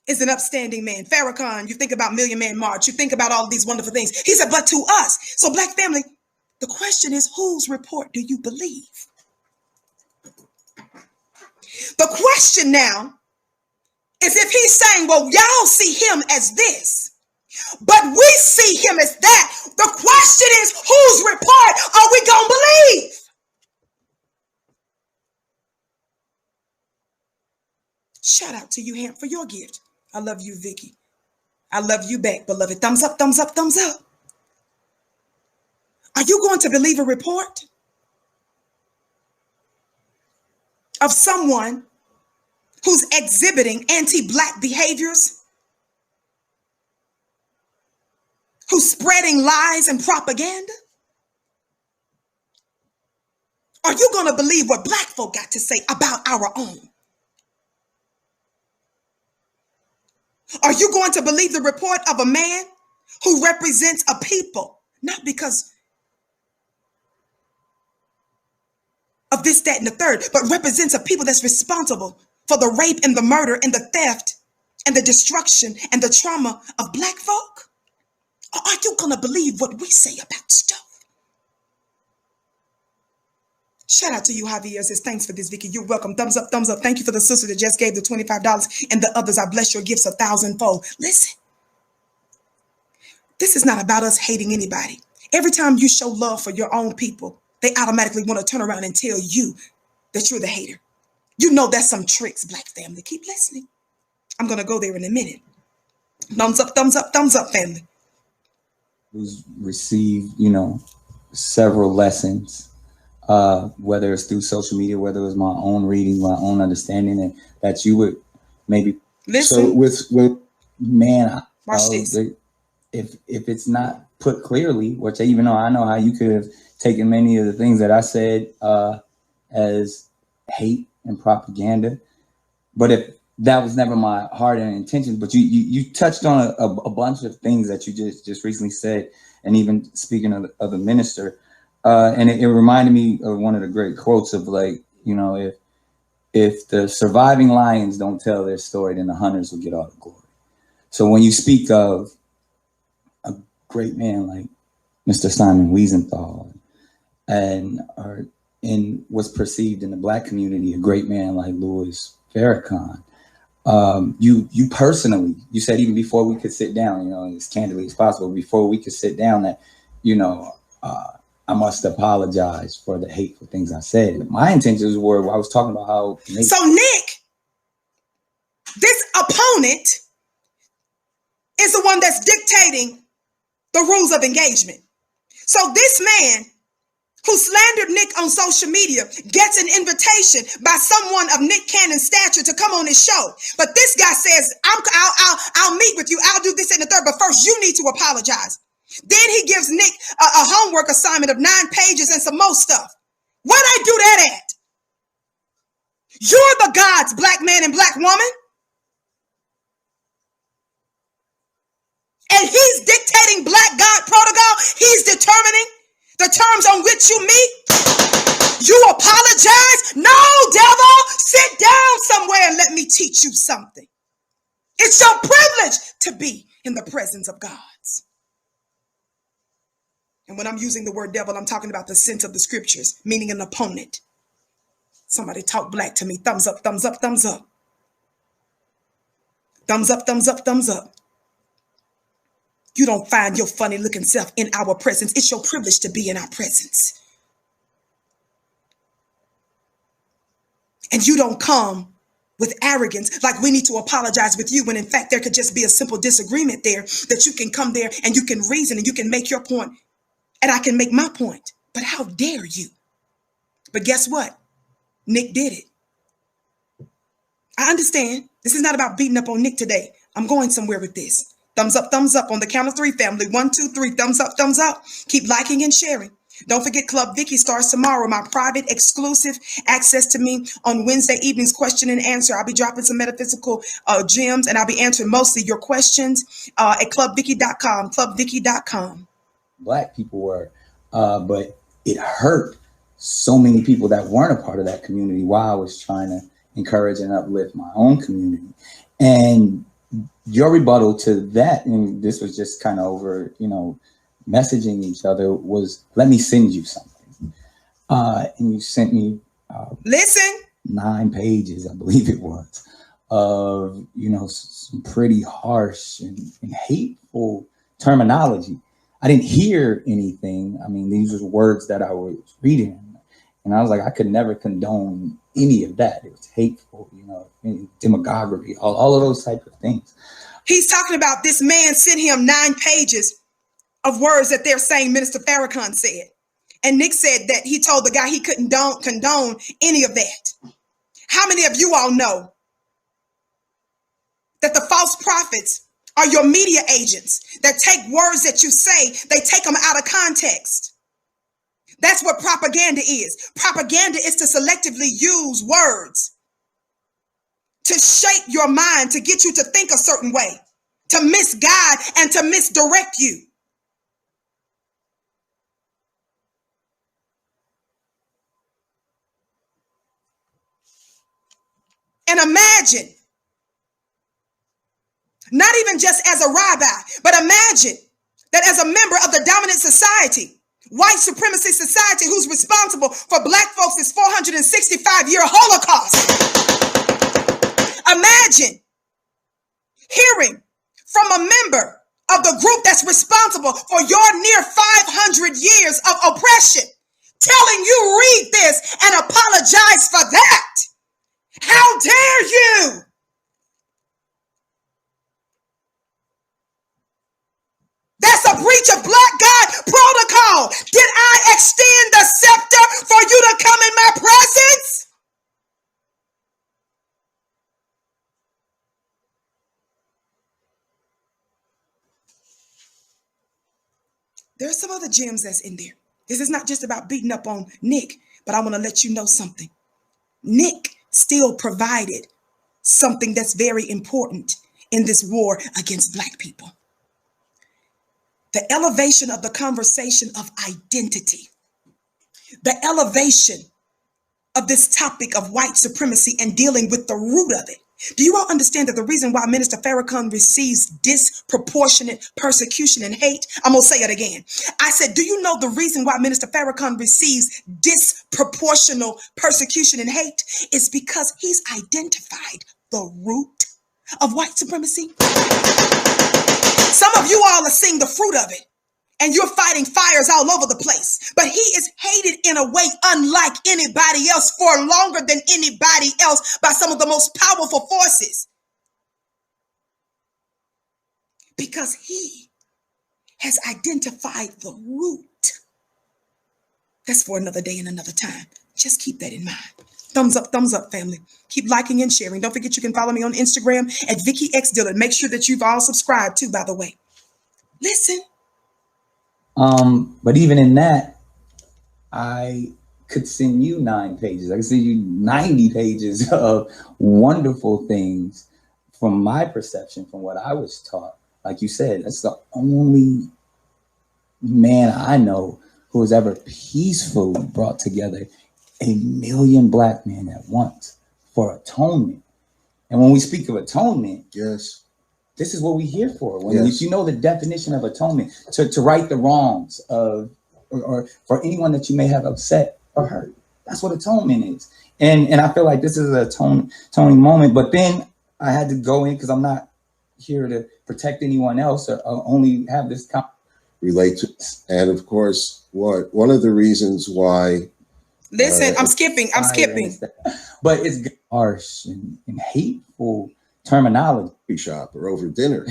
is an upstanding man. Farrakhan, you think about Million Man March, you think about all of these wonderful things. He said, but to us. So Black family, the question is, whose report do you believe? The question now is if he's saying, well, y'all see him as this, but we see him as that. The question is, whose report are we going to believe? Shout out to you, Ham, for your gift. I love you, Vicki. I love you back, beloved. Thumbs up, thumbs up, thumbs up. Are you going to believe a report of someone who's exhibiting anti-Black behaviors, who's spreading lies and propaganda? Are you going to believe what Black folk got to say about our own? Are you going to believe the report of a man who represents a people, not because of this, that, and the third, but represents a people that's responsible for the rape and the murder and the theft and the destruction and the trauma of Black folk? Or are you going to believe what we say about stuff? Shout out to you, Javier. Says, thanks for this, Vicki. You're welcome. Thumbs up, thumbs up. Thank you for the sister that just gave the $25 and the others. I bless your gifts 1,000-fold. Listen, this is not about us hating anybody. Every time you show love for your own people, they automatically want to turn around and tell you that you're the hater. You know that's some tricks, Black family. Keep listening. I'm going to go there in a minute. Thumbs up, thumbs up, thumbs up, family. Who's received, you know, several lessons. Whether it's through social media, whether it was my own reading, my own understanding, and that you would maybe listen. So with man, watch this. If it's not put clearly, which even though I know how you could have taken many of the things that I said as hate and propaganda, but if that was never my heart and intention, but you touched on a bunch of things that you just recently said, and even speaking of the minister. And it reminded me of one of the great quotes of, like, you know, if the surviving lions don't tell their story, then the hunters will get all the glory. So when you speak of a great man like Mr. Simon Wiesenthal and or in what's perceived in the Black community, a great man like Louis Farrakhan. You personally, you said even before we could sit down, you know, as candidly as possible, before we could sit down, that, you know, I must apologize for the hateful things I said. My intentions were, I was talking about how. So Nick, this opponent is the one that's dictating the rules of engagement. So this man who slandered Nick on social media gets an invitation by someone of Nick Cannon's stature to come on his show. But this guy says, I'll meet with you. I'll do this and the third. But first, you need to apologize. Then he gives Nick a homework assignment of 9 pages and some more stuff. Where'd I do that at? You're the God's black man and black woman. And he's dictating black God protocol. He's determining the terms on which you meet. You apologize? No, devil. Sit down somewhere and let me teach you something. It's your privilege to be in the presence of God. And when I'm using the word devil, I'm talking about the sense of the scriptures, meaning an opponent. Somebody talk black to me. Thumbs up, thumbs up, thumbs up. Thumbs up, thumbs up, thumbs up. You don't find your funny looking self in our presence. It's your privilege to be in our presence. And you don't come with arrogance like we need to apologize with you, when in fact there could just be a simple disagreement there, that you can come there and you can reason and you can make your point. And I can make my point, but how dare you? But guess what? Nick did it. I understand. This is not about beating up on Nick today. I'm going somewhere with this. Thumbs up on the count of 3, family. 1, 2, 3. Thumbs up, thumbs up. Keep liking and sharing. Don't forget, Club Vicki starts tomorrow. My private, exclusive access to me on Wednesday evenings, question and answer. I'll be dropping some metaphysical gems, and I'll be answering mostly your questions at clubvicki.com. Clubvicki.com. Black people were, but it hurt so many people that weren't a part of that community while I was trying to encourage and uplift my own community. And your rebuttal to that, and this was just kind of over, you know, messaging each other, was, let me send you something. And you sent me 9 pages, I believe it was, of, you know, some pretty harsh and hateful terminology. I didn't hear anything. I mean, these were words that I was reading, and I was like, I could never condone any of that. It was hateful, you know, demagoguery, all of those types of things. He's talking about this man sent him 9 pages of words that they're saying Minister Farrakhan said. And Nick said that he told the guy he couldn't condone any of that. How many of you all know that the false prophets are your media agents that take words that you say, they take them out of context? That's what propaganda is. Propaganda is to selectively use words to shape your mind, to get you to think a certain way, to misguide and to misdirect you. And imagine, not even just as a rabbi, but imagine that as a member of the dominant society, white supremacy society, who's responsible for black folks' 465-year Holocaust. Imagine hearing from a member of the group that's responsible for your near 500 years of oppression telling you read this and apologize for that. How dare you? That's a breach of black God protocol. Did I extend the scepter for you to come in my presence? There's some other gems that's in there. This is not just about beating up on Nick, but I want to let you know something. Nick still provided something that's very important in this war against black people. The elevation of the conversation of identity. The elevation of this topic of white supremacy and dealing with the root of it. Do you all understand that the reason why Minister Farrakhan receives disproportionate persecution and hate? I'm going to say it again. I said, do you know the reason why Minister Farrakhan receives disproportional persecution and hate? Is because he's identified the root of white supremacy. Some of you all are seeing the fruit of it, and you're fighting fires all over the place. But he is hated in a way unlike anybody else for longer than anybody else by some of the most powerful forces. Because he has identified the root. That's for another day and another time. Just keep that in mind. Thumbs up, family. Keep liking and sharing. Don't forget you can follow me on Instagram at Vicki X Dillard. Make sure that you've all subscribed too, by the way. Listen. But even in that, I could send you 9 pages. I could send you 90 pages of wonderful things from my perception, from what I was taught. Like you said, that's the only man I know who has ever peacefully brought together 1 million Black men at once for atonement. And when we speak of atonement, yes, this is what we're here for. When yes. If you know the definition of atonement, to right the wrongs of, or for anyone that you may have upset or hurt, that's what atonement is. And I feel like this is an atoning moment. But then I had to go in because I'm not here to protect anyone else or only have this relate to. And of course, one of the reasons why. Listen, I'm skipping. But it's harsh and hateful terminology. Shop or over dinner.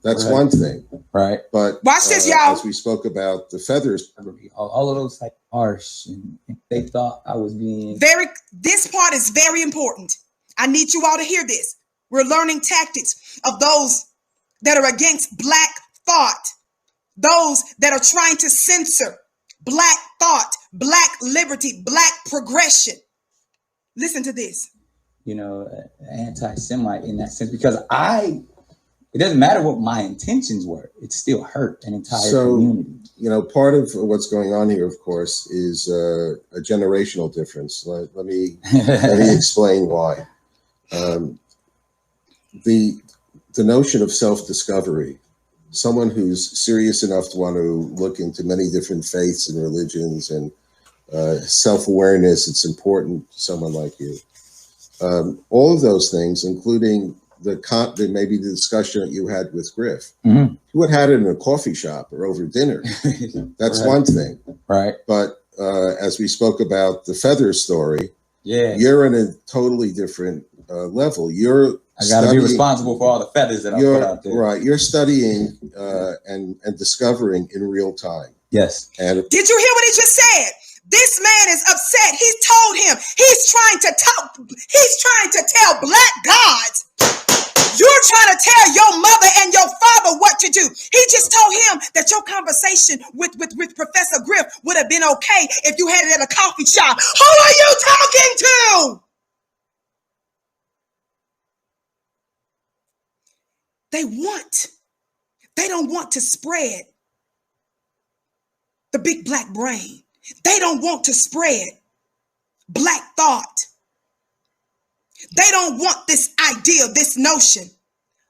That's right. One thing. Right. But watch this, y'all. As we spoke about the feathers. All of those like harsh, and they thought I was being this part is very important. I need you all to hear this. We're learning tactics of those that are against Black thought, those that are trying to censor Black thought, Black liberty, Black progression. Listen to this. You know, anti-Semite in that sense, because it doesn't matter what my intentions were, it still hurt an entire community. You know, part of what's going on here, of course, is a generational difference. Let me explain why. The notion of self-discovery, someone who's serious enough to want to look into many different faiths and religions and self-awareness, it's important to someone like you. All of those things, including maybe the discussion that you had with Griff, mm-hmm. you had it in a coffee shop or over dinner. That's right. One thing. Right. But as we spoke about the feather story, yeah, you're in a totally different level. I got to be responsible for all the feathers that I put out there. Right. You're studying and discovering in real time. Yes. And did you hear what he just said? This man is upset. He's told him he's trying to tell Black gods, you're trying to tell your mother and your father what to do. He just told him that your conversation with Professor Griff would have been okay if you had it at a coffee shop. Who are you talking to? They don't want to spread the big Black brain. They don't want to spread Black thought. They don't want this idea, this notion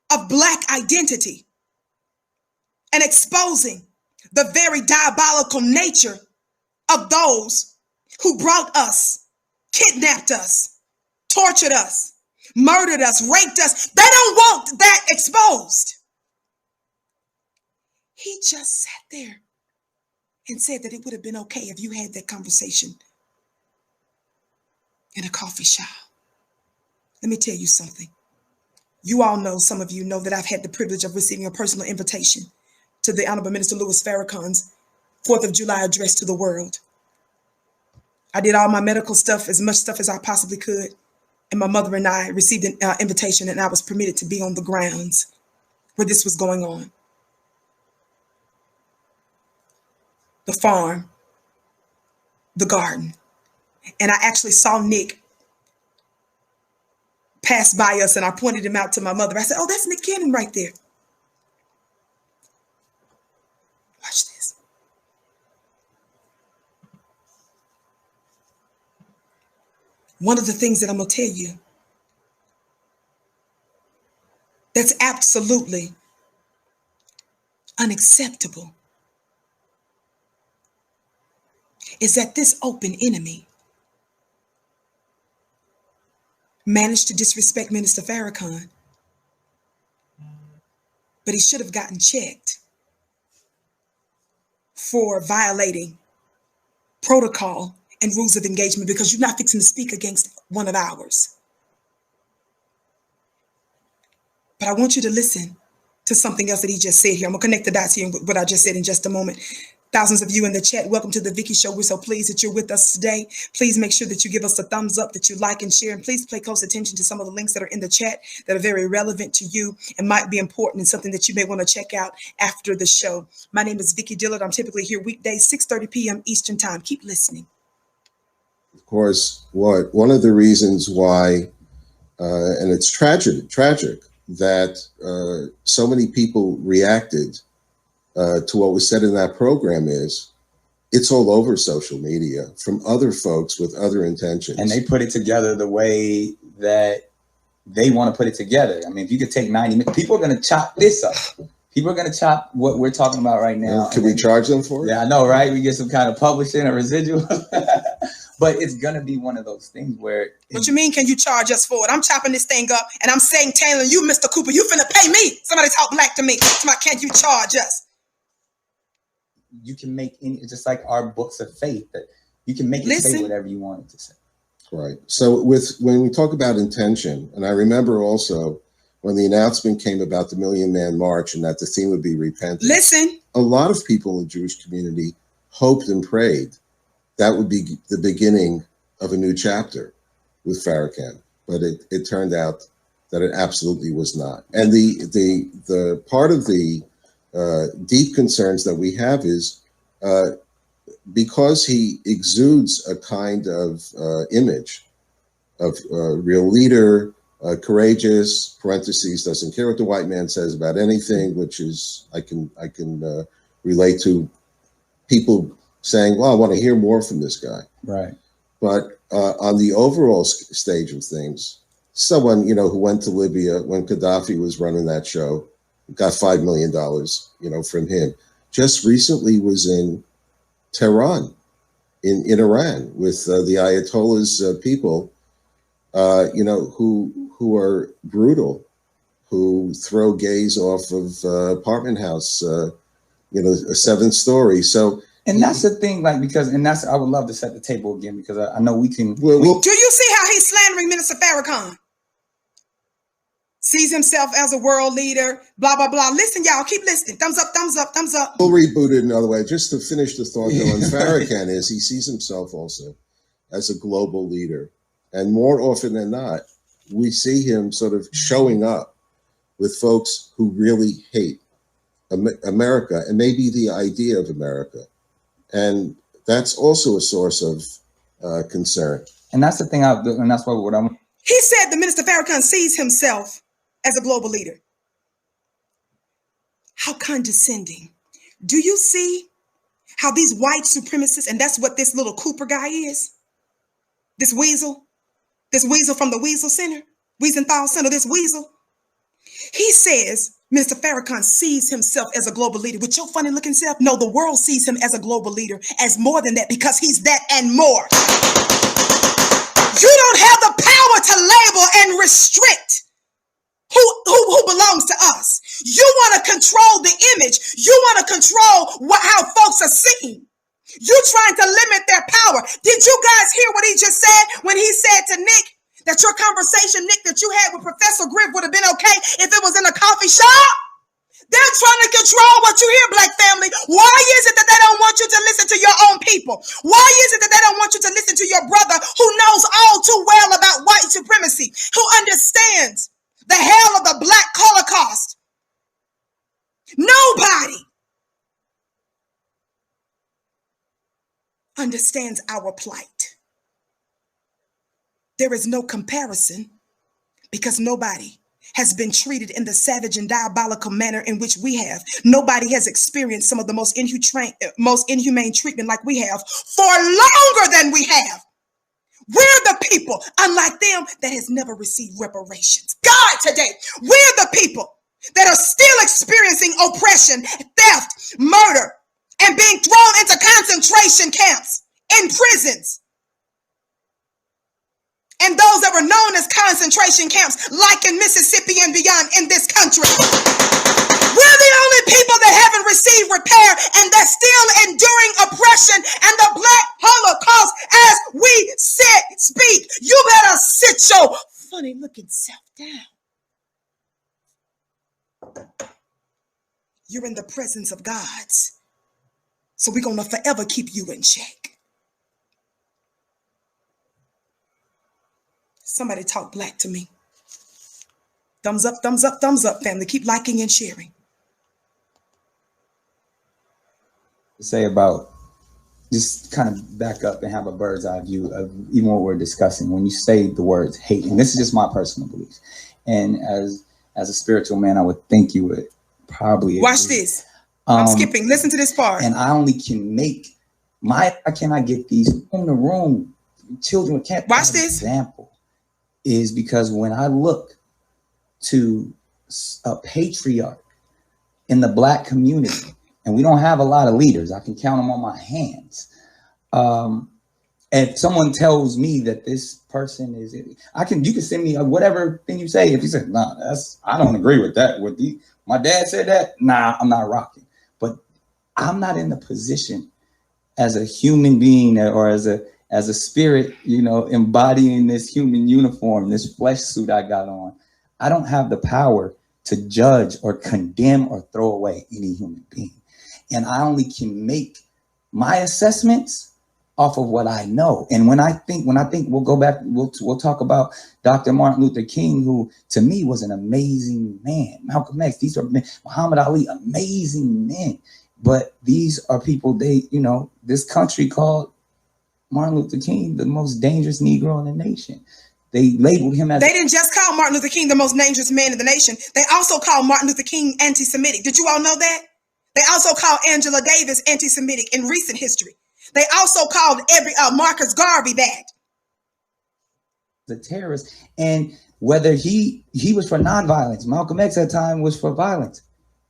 of Black identity and exposing the very diabolical nature of those who brought us, kidnapped us, tortured us, murdered us, raped us. They don't want that exposed. He just sat there and said that it would have been okay if you had that conversation in a coffee shop. Let me tell you something. You all know, some of you know that I've had the privilege of receiving a personal invitation to the Honorable Minister Louis Farrakhan's 4th of July address to the world. I did all my medical stuff, as much stuff as I possibly could. And my mother and I received an invitation, and I was permitted to be on the grounds where this was going on. The farm, the garden. And I actually saw Nick pass by us, and I pointed him out to my mother. I said, oh, that's Nick Cannon right there. Watch this. One of the things that I'm going to tell you that's absolutely unacceptable is that this open enemy managed to disrespect Minister Farrakhan, but he should have gotten checked for violating protocol and rules of engagement, because you're not fixing to speak against one of ours. But I want you to listen to something else that he just said here. I'm going to connect the dots here with what I just said in just a moment. Thousands of you in the chat, welcome to the Vicki Show. We're so pleased that you're with us today. Please make sure that you give us a thumbs up, that you like and share, and please pay close attention to some of the links that are in the chat that are very relevant to you and might be important and something that you may want to check out after the show. My name is Vicki Dillard. I'm typically here weekdays, 6:30 p.m. Eastern Time. Keep listening. Of course, one of the reasons why, and it's tragic that so many people reacted to what was said in that program is it's all over social media from other folks with other intentions. And they put it together the way that they want to put it together. I mean, if you could take 90 minutes, people are going to chop this up. People are going to chop what we're talking about right now. Can we charge them for it? Yeah, I know, right? We get some kind of publishing or residual. But it's going to be one of those things where... What you mean, can you charge us for it? I'm chopping this thing up and I'm saying, Taylor, you, Mr. Cooper, you finna pay me. Somebody talk black to me. Can you charge us? You can make any, it's just like our books of faith, that you can make it say whatever you want it to say. Right. So when we talk about intention, and I remember also when the announcement came about the Million Man March and that the theme would be repentance. Listen. A lot of people in the Jewish community hoped and prayed that would be the beginning of a new chapter with Farrakhan, but it turned out that it absolutely was not. And the part of the deep concerns that we have is because he exudes a kind of image of real leader, courageous, parentheses, doesn't care what the white man says about anything, which is, I can relate to people saying, well, I want to hear more from this guy. Right. But on the overall stage of things, someone, who went to Libya when Gaddafi was running that show, got $5 million, from him, just recently was in Tehran, in Iran, with the Ayatollah's people, who are brutal, who throw gays off of apartment house, a 7th story. So, and that's the thing, I would love to set the table again, because I know we can. Do you see how he's slandering Minister Farrakhan? Sees himself as a world leader, blah, blah, blah. Listen, y'all, keep listening. Thumbs up, thumbs up, thumbs up. We'll reboot it another way. Just to finish the thought, though, on Farrakhan is he sees himself also as a global leader. And more often than not, we see him sort of showing up with folks who really hate America and maybe the idea of America. And that's also a source of concern. And that's the thing, and that's what I'm... He said that Minister Farrakhan sees himself as a global leader. How condescending. Do you see how these white supremacists, and that's what this little Cooper guy is, this weasel from the Weasel Center, Wiesenthal Center, this weasel, he says Minister Farrakhan sees himself as a global leader. With your funny looking self, no, the world sees him as a global leader, as more than that, because he's that and more. You don't have the power to label and restrict who belongs to us. You want to control the image. You want to control how folks are seen. You're trying to limit their power. Did you guys hear what he just said when he said to Nick that your conversation, Nick, that you had with Professor Griff would have been okay if it was in a coffee shop? They're trying to control what you hear, Black family. Why is it that they don't want you to listen to your own people? Why is it that they don't want you to listen to your brother who knows all too well about white supremacy, who understands the hell of the Black Holocaust? Nobody understands our plight. There is no comparison because nobody has been treated in the savage and diabolical manner in which we have. Nobody has experienced some of the most inhumane treatment like we have for longer than we have. We're the people, unlike them, that has never received reparations. God, today, we're the people that are still experiencing oppression, theft, murder, and being thrown into concentration camps and prisons. And those that were known as concentration camps, like in Mississippi and beyond in this country. We're the only people that haven't received repair and that's still enduring oppression and the Black Holocaust as we speak. You better sit your funny looking self down. You're in the presence of God. So we're going to forever keep you in check. Somebody talk black to me. Thumbs up, thumbs up, thumbs up, family. Keep liking and sharing. Say about just kind of back up and have a bird's eye view of even what we're discussing when you say the words hate. And this is just my personal beliefs. And as a spiritual man, I would think you would probably watch this. I'm skipping. Listen to this part. And I only can make I cannot get these in the room. Children can't. Watch this. Example is because when I look to a patriarch in the Black community, and we don't have a lot of leaders, I can count them on my hands. If someone tells me that this person is, you can send me whatever thing you say. If you say, nah, I don't agree with that. My dad said that, nah, I'm not rocking. But I'm not in the position as a human being or as a spirit, embodying this human uniform, this flesh suit I got on. I don't have the power to judge or condemn or throw away any human being. And I only can make my assessments off of what I know. And when I think we'll go back, we'll talk about Dr. Martin Luther King, who to me was an amazing man. Malcolm X, these are men, Muhammad Ali, amazing men. But these are people, this country called Martin Luther King the most dangerous Negro in the nation. They labeled him as— They didn't just call Martin Luther King the most dangerous man in the nation. They also called Martin Luther King anti-Semitic. Did you all know that? They also called Angela Davis anti-Semitic in recent history. They also called Marcus Garvey that. The terrorist. And whether he was for nonviolence, Malcolm X at the time was for violence.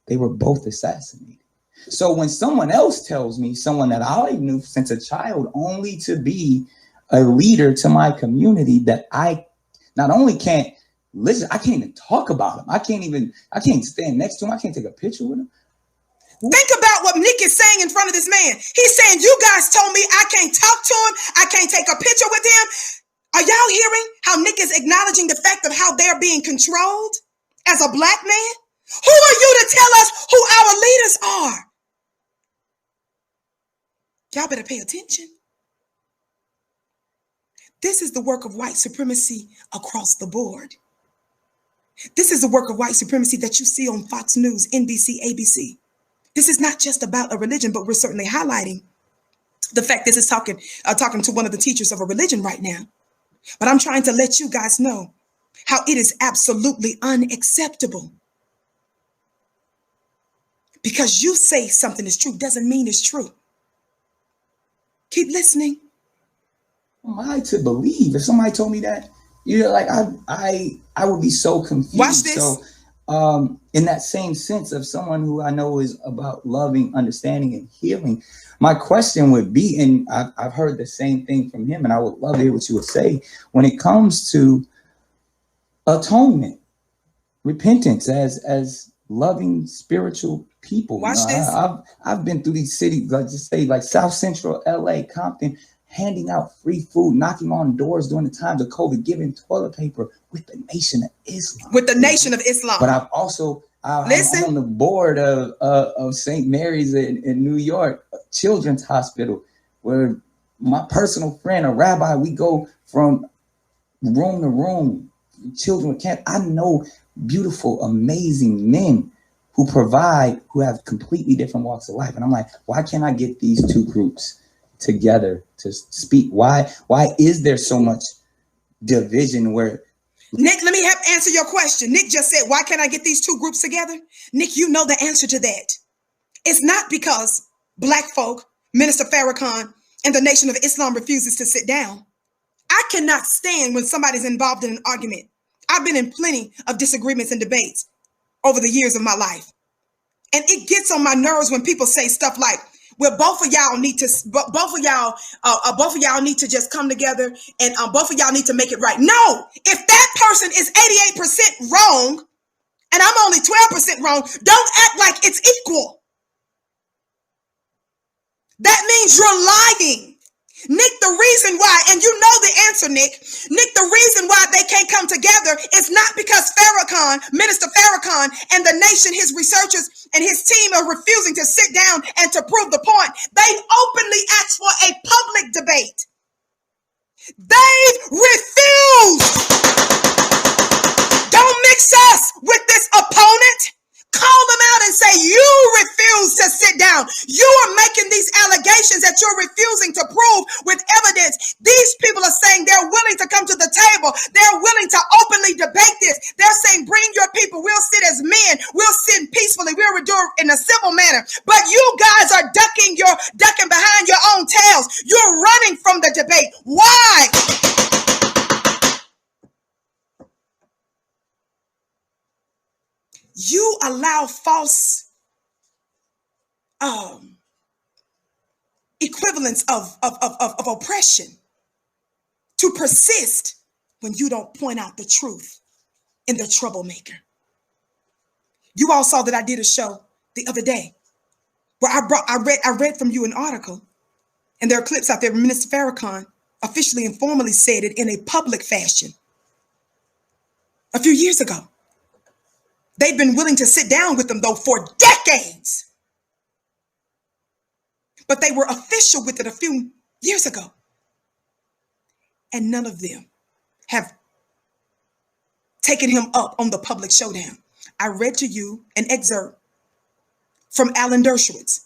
They were both assassinated. So when someone else tells me, someone that I knew since a child, only to be a leader to my community, that I not only can't listen, I can't even talk about him. I can't stand next to him. I can't take a picture with him. Think about what Nick is saying in front of this man. He's saying, you guys told me I can't talk to him. I can't take a picture with him. Are y'all hearing how Nick is acknowledging the fact of how they're being controlled as a Black man? Who are you to tell us who our leaders are? Y'all better pay attention. This is the work of white supremacy across the board. This is the work of white supremacy that you see on Fox News, NBC, ABC. This is not just about a religion, but we're certainly highlighting the fact this is talking to one of the teachers of a religion right now. But I'm trying to let you guys know how it is absolutely unacceptable. Because you say something is true doesn't mean it's true. Keep listening. Who am I to believe? If somebody told me that, I would be so confused. Watch this. So, in that same sense of someone who I know is about loving, understanding, and healing, my question would be, and I've heard the same thing from him, and I would love to hear what you would say when it comes to atonement, repentance as loving spiritual people. Watch this. I've been through these cities, like South Central LA, Compton, handing out free food, knocking on doors during the times of COVID, giving toilet paper with the Nation of Islam. With the Nation of Islam. But I'm on the board of St. Mary's in New York, Children's Hospital, where my personal friend, a rabbi, we go from room to room, children can't. I know beautiful, amazing men who have completely different walks of life. And I'm like, why can't I get these two groups together to speak? Why is there so much division where— Nick, let me answer your question. Nick just said, why can't I get these two groups together? Nick, you know the answer to that. It's not because Black folk, Minister Farrakhan, and the Nation of Islam refuses to sit down. I cannot stand when somebody's involved in an argument. I've been in plenty of disagreements and debates over the years of my life. And it gets on my nerves when people say stuff like, well, both of y'all need to just come together and both of y'all need to make it right. No, if that person is 88% wrong and I'm only 12% wrong, don't act like it's equal. That means you're lying. Nick, the reason why, and you know the answer, Nick, the reason why they can't come together is not because Farrakhan, Minister Farrakhan, and the nation, his researchers and his team are refusing to sit down and to prove the point. They openly asked for a public debate. They refused. Don't mix us with this opponent. Call them out and say, you refuse to sit down. You are making these allegations that you're refusing to prove with evidence. These people are saying they're willing to come to the table. They're willing to openly debate this. They're saying, bring your people. We'll sit as men. We'll sit peacefully. We'll do it in a civil manner. But you guys are ducking behind your own tails. You're running from the debate. Why? You allow false equivalence of oppression to persist when you don't point out the truth in the troublemaker. You all saw that I did a show the other day where I read from you an article, and there are clips out there where Minister Farrakhan officially and formally said it in a public fashion a few years ago. They've been willing to sit down with them, though, for decades. But they were official with it a few years ago. And none of them have taken him up on the public showdown. I read to you an excerpt from Alan Dershowitz,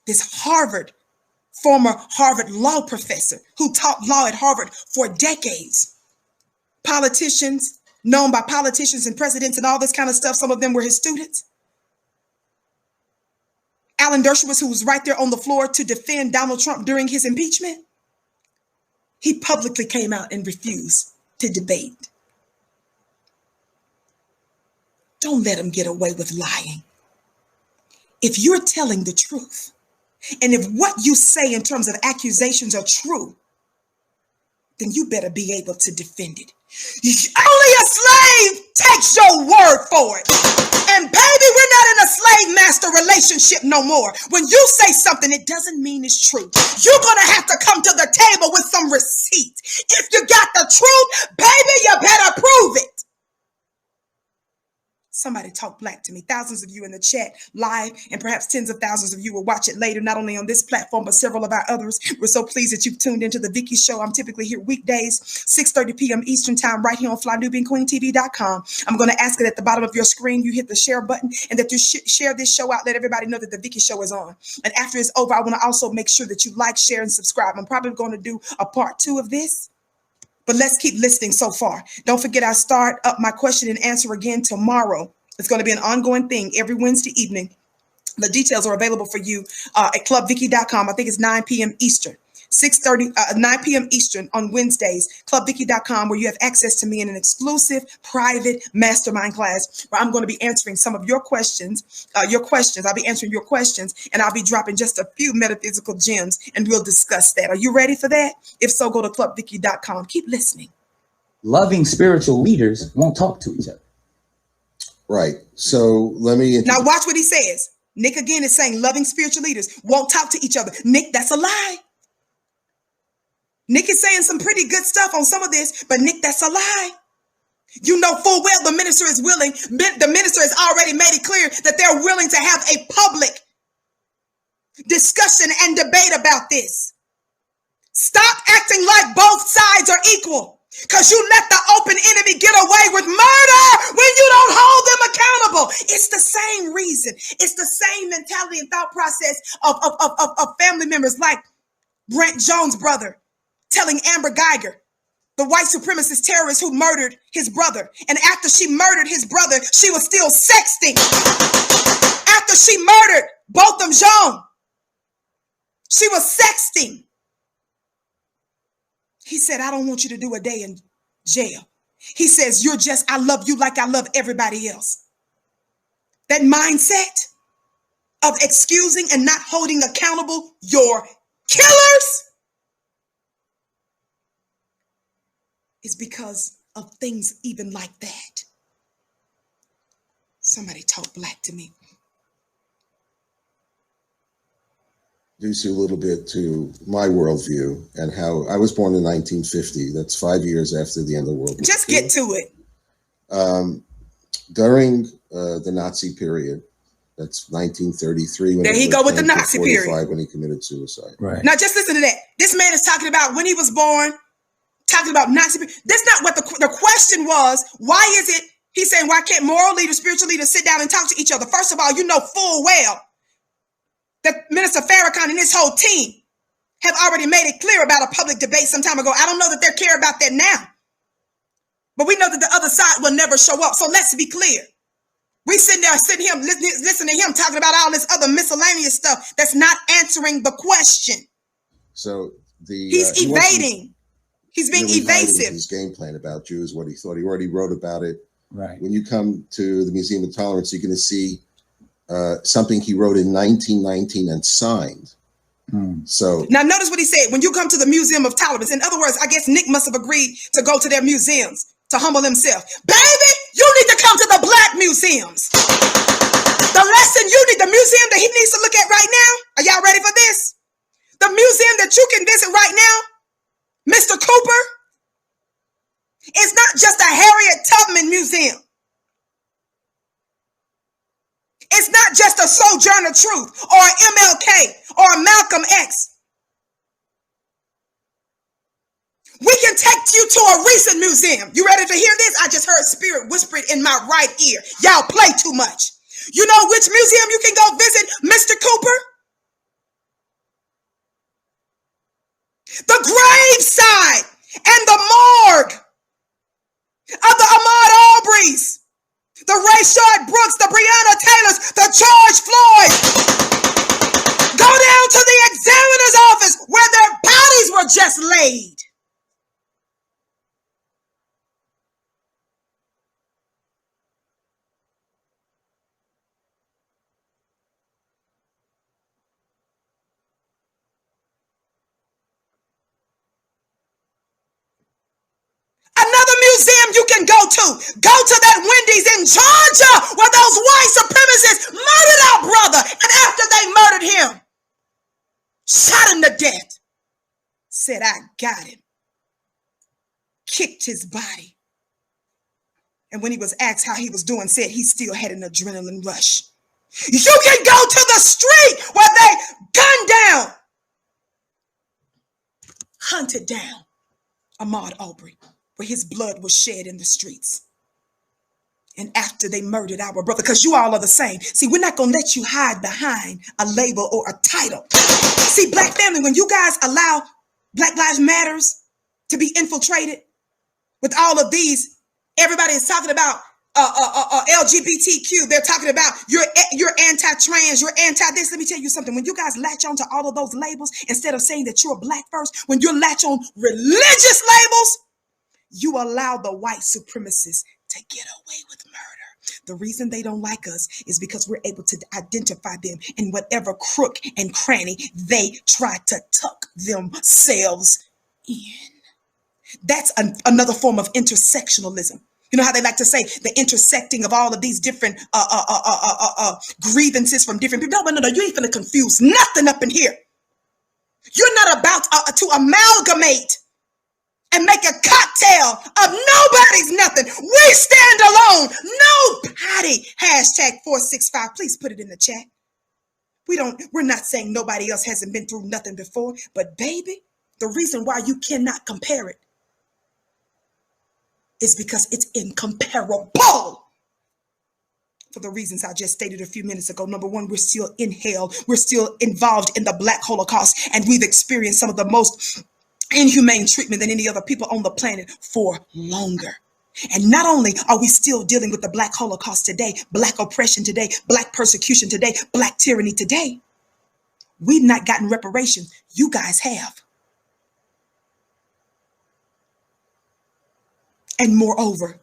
this former Harvard law professor who taught law at Harvard for decades. Politicians, known by politicians and presidents and all this kind of stuff. Some of them were his students. Alan Dershowitz, who was right there on the floor to defend Donald Trump during his impeachment, he publicly came out and refused to debate. Don't let him get away with lying. If you're telling the truth, and if what you say in terms of accusations are true, then you better be able to defend it. Only a slave takes your word for it. And baby, we're not in a slave master relationship no more. When you say something, it doesn't mean it's true. You're going to have to come to the table with some receipts. If you got the truth, baby, you better prove it. Somebody talk black to me. Thousands of you in the chat live, and perhaps tens of thousands of you will watch it later, not only on this platform, but several of our others. We're so pleased that you've tuned into the Vicki Show. I'm typically here weekdays, 6:30 p.m. Eastern time, right here on FlyNubianQueenTV.com. I'm going to ask that at the bottom of your screen, you hit the share button and that you share this show out. Let everybody know that the Vicki Show is on. And after it's over, I want to also make sure that you like, share, and subscribe. I'm probably going to do a part 2 of this, but let's keep listening so far. Don't forget, I start up my question and answer again tomorrow. It's going to be an ongoing thing every Wednesday evening. The details are available for you at clubvicki.com. I think it's 9 p.m. Eastern, 9 p.m. Eastern on Wednesdays, clubvicki.com, where you have access to me in an exclusive private mastermind class where I'm going to be answering some of your questions. I'll be answering your questions, and I'll be dropping just a few metaphysical gems, and we'll discuss that. Are you ready for that? If so, go to clubvicki.com. Keep listening. Loving spiritual leaders won't talk to each other. Right. So let me... Now watch what he says. Nick again is saying loving spiritual leaders won't talk to each other. Nick, that's a lie. Nick is saying some pretty good stuff on some of this, but Nick, that's a lie. You know full well the minister is willing. The minister has already made it clear that they're willing to have a public discussion and debate about this. Stop acting like both sides are equal. Because you let the open enemy get away with murder when you don't hold them accountable. It's the same reason. It's the same mentality and thought process of family members like Brent Jones' brother telling Amber Geiger, the white supremacist terrorist who murdered his brother. And after she murdered his brother, she was still sexting. After she murdered Botham Jean, she was sexting. He said, I don't want you to do a day in jail. He says, I love you like I love everybody else. That mindset of excusing and not holding accountable your killers is because of things even like that. Somebody talk black to me. Introduce you a little bit to my worldview and how I was born in 1950. That's 5 years after the end of World War II. Just get to it. During the Nazi period, that's 1933. When there he go with the Nazi period. When he committed suicide. Right. Now just listen to that. This man is talking about when he was born, talking about Nazi period. That's not what the question was. Why is it? He's saying, why can't moral leaders, spiritual leaders sit down and talk to each other? First of all, you know full well that Minister Farrakhan and his whole team have already made it clear about a public debate some time ago. I don't know that they care about that now. But we know that the other side will never show up. So let's be clear. We sitting there, listening to him talking about all this other miscellaneous stuff that's not answering the question. So he's evading. He's being evasive. His game plan about Jews, what he thought. He already wrote about it. Right. When you come to the Museum of Tolerance, you're going to see something he wrote in 1919 and signed. So now notice what he said. When you come to the Museum of Tolerance, in other words, I guess Nick must have agreed to go to their museums to humble himself. Baby, you need to come to the black museums. The lesson you need, the museum that he needs to look at right now. Are y'all ready for this? The museum that you can visit right now, Mr. Cooper, is not just a Harriet Tubman museum. It's not just a Sojourner Truth or an MLK or a Malcolm X. We can take you to a recent museum. You ready to hear this? I just heard spirit whisper it in my right ear. Y'all play too much. You know which museum you can go visit, Mr. Cooper? The graveside and the morgue of the Ahmaud Arbery's, the Rayshard Brooks, the Breonna Taylors, the George Floyd. Go down to the examiner's office where their bodies were just laid. Another museum you can go to. Go to that Wendy's in Georgia where those white supremacists murdered our brother. And after they murdered him, shot him to death. Said, I got him. Kicked his body. And when he was asked how he was doing, said he still had an adrenaline rush. You can go to the street where they gunned down, hunted down Ahmaud Arbery, where his blood was shed in the streets. And after they murdered our brother, because you all are the same. See, we're not going to let you hide behind a label or a title. See, black family, when you guys allow Black Lives Matters to be infiltrated with all of these, everybody is talking about LGBTQ. They're talking about you're anti-trans, you're anti-this. Let me tell you something. When you guys latch on to all of those labels, instead of saying that you're black first, when you latch on religious labels, you allow the white supremacists to get away with murder. The reason they don't like us is because we're able to identify them in whatever crook and cranny they try to tuck themselves in. That's another form of intersectionalism. You know how they like to say the intersecting of all of these different grievances from different people. No, you ain't finna confuse nothing up in here. You're not about to amalgamate and make a cocktail of nobody's nothing. We stand alone. Nobody. #465. Please put it in the chat. We're not saying nobody else hasn't been through nothing before, but baby, the reason why you cannot compare it is because it's incomparable. For the reasons I just stated a few minutes ago. Number one, we're still in hell. We're still involved in the Black Holocaust, and we've experienced some of the most inhumane treatment than any other people on the planet for longer. And not only are we still dealing with the Black Holocaust today, Black oppression today, Black persecution today, Black tyranny today, we've not gotten reparations. You guys have. And moreover,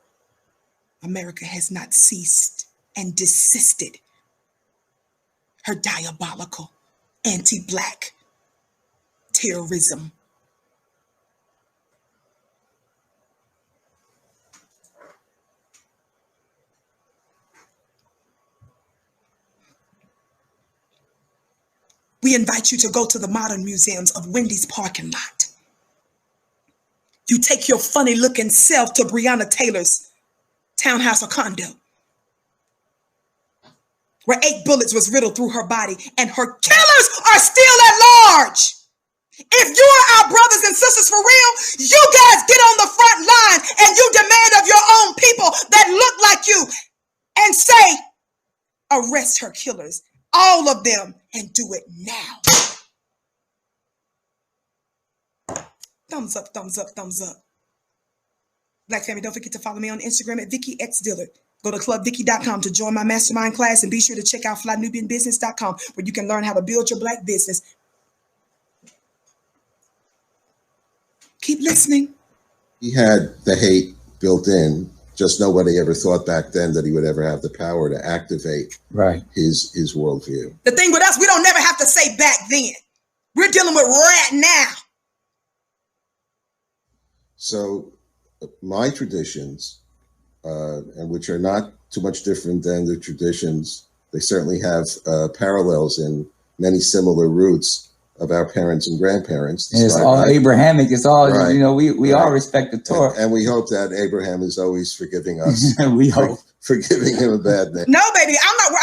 America has not ceased and desisted her diabolical anti-Black terrorism. We invite you to go to the modern museums of Wendy's parking lot. You take your funny looking self to Breonna Taylor's townhouse or condo, where 8 bullets was riddled through her body and her killers are still at large. If you are our brothers and sisters for real, you guys get on the front line and you demand of your own people that look like you and say, arrest her killers, all of them, and do it now. Thumbs up, thumbs up, thumbs up. Black family, don't forget to follow me on Instagram at Vicki X Dillard. Go to clubvicki.com to join my mastermind class, and be sure to check out flynubianbusiness.com where you can learn how to build your Black business. Keep listening. He had the hate built in. Just nobody ever thought back then that he would ever have the power to activate his worldview. The thing with us, we don't never have to say back then. We're dealing with right now. So my traditions, and which are not too much different than the traditions, they certainly have parallels in many similar roots of our parents and grandparents. And it's all Abrahamic. It's all, right. you know, we all respect the Torah. And we hope that Abraham is always forgiving us. We hope. For giving him a bad name. No, baby, I'm not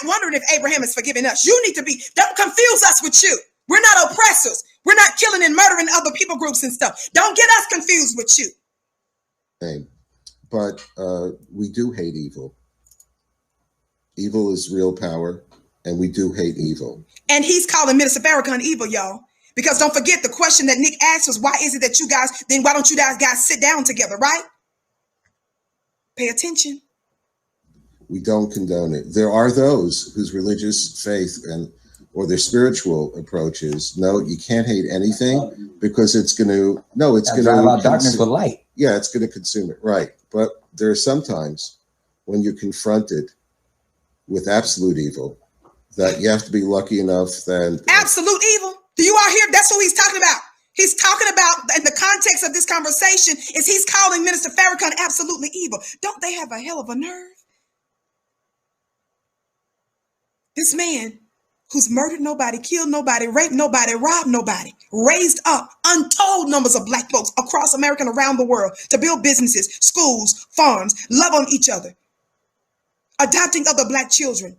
wondering if Abraham is forgiving us. You need to be, don't confuse us with you. We're not oppressors. We're not killing and murdering other people groups and stuff. Don't get us confused with you. But we do hate evil. Evil is real power, and we do hate evil. And he's calling Minister Farrakhan evil, y'all. Because don't forget, the question that Nick asked was, why is it that you guys, then why don't you guys sit down together, right? Pay attention. We don't condone it. There are those whose religious faith or their spiritual approach is, no, you can't hate anything because it's going to, drive out darkness with light. Yeah, it's going to consume it. Right. But there are some times when you're confronted with absolute evil that you have to be lucky enough that... Absolute evil? Do you all hear? That's what he's talking about. He's talking about, in the context of this conversation, is he's calling Minister Farrakhan absolutely evil. Don't they have a hell of a nerve? This man who's murdered nobody, killed nobody, raped nobody, robbed nobody, raised up untold numbers of Black folks across America and around the world to build businesses, schools, farms, love on each other, adopting other Black children,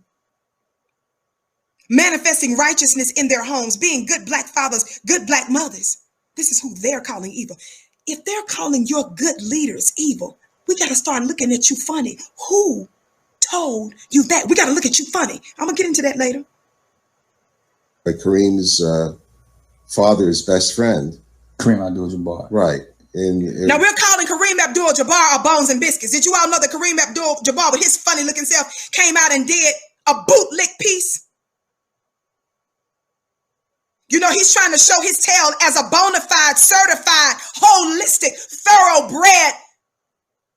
manifesting righteousness in their homes, being good Black fathers, good Black mothers. This is who they're calling evil. If they're calling your good leaders evil, we got to start looking at you funny. Who told you that? We got to look at you funny. I'm going to get into that later. But Kareem's father's best friend. Kareem Abdul-Jabbar. Right. Now we're calling Kareem Abdul-Jabbar a bones and biscuits. Did you all know that Kareem Abdul-Jabbar with his funny looking self came out and did a bootlick piece? You know, he's trying to show his tail as a bona fide, certified, holistic, thoroughbred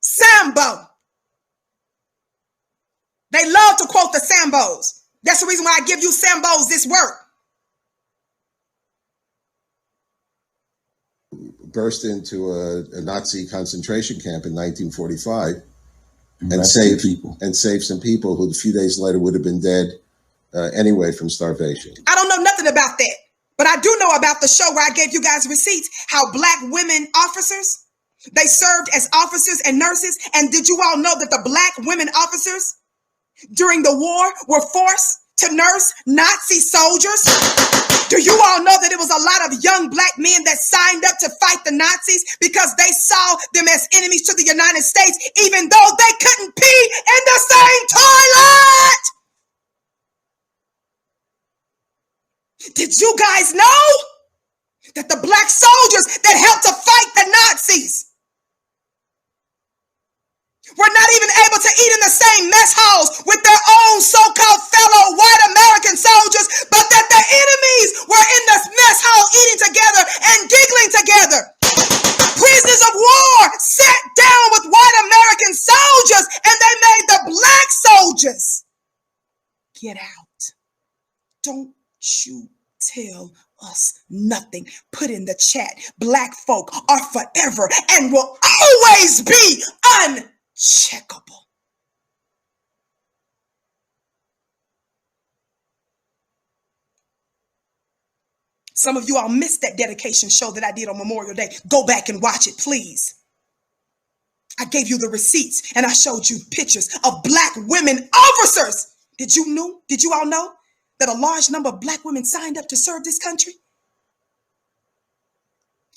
Sambo. They love to quote the Sambos. That's the reason why I give you Sambos this work. Burst into a Nazi concentration camp in 1945 and saved some people who a few days later would have been dead anyway from starvation. I don't know nothing about that, but I do know about the show where I gave you guys receipts, how Black women officers, they served as officers and nurses. And did you all know that the Black women officers during the war were forced to nurse Nazi soldiers? Do you all know that it was a lot of young Black men that signed up to fight the Nazis because they saw them as enemies to the United States, even though they couldn't pee in the same toilet? Did you guys know that the Black soldiers that helped to fight the Nazis were not even able to eat in the same mess halls with their own so-called fellow white American soldiers, but that the enemies were in the mess hall eating together and giggling together? Prisoners of war sat down with Get out. Don't you tell us nothing. Put in the chat. Black folk are forever and will always be uncheckable. Some of you all missed that dedication show that I did on Memorial Day. Go back and watch it, please. I gave you the receipts and I showed you pictures of black women officers. Did you all know that a large number of black women signed up to serve this country?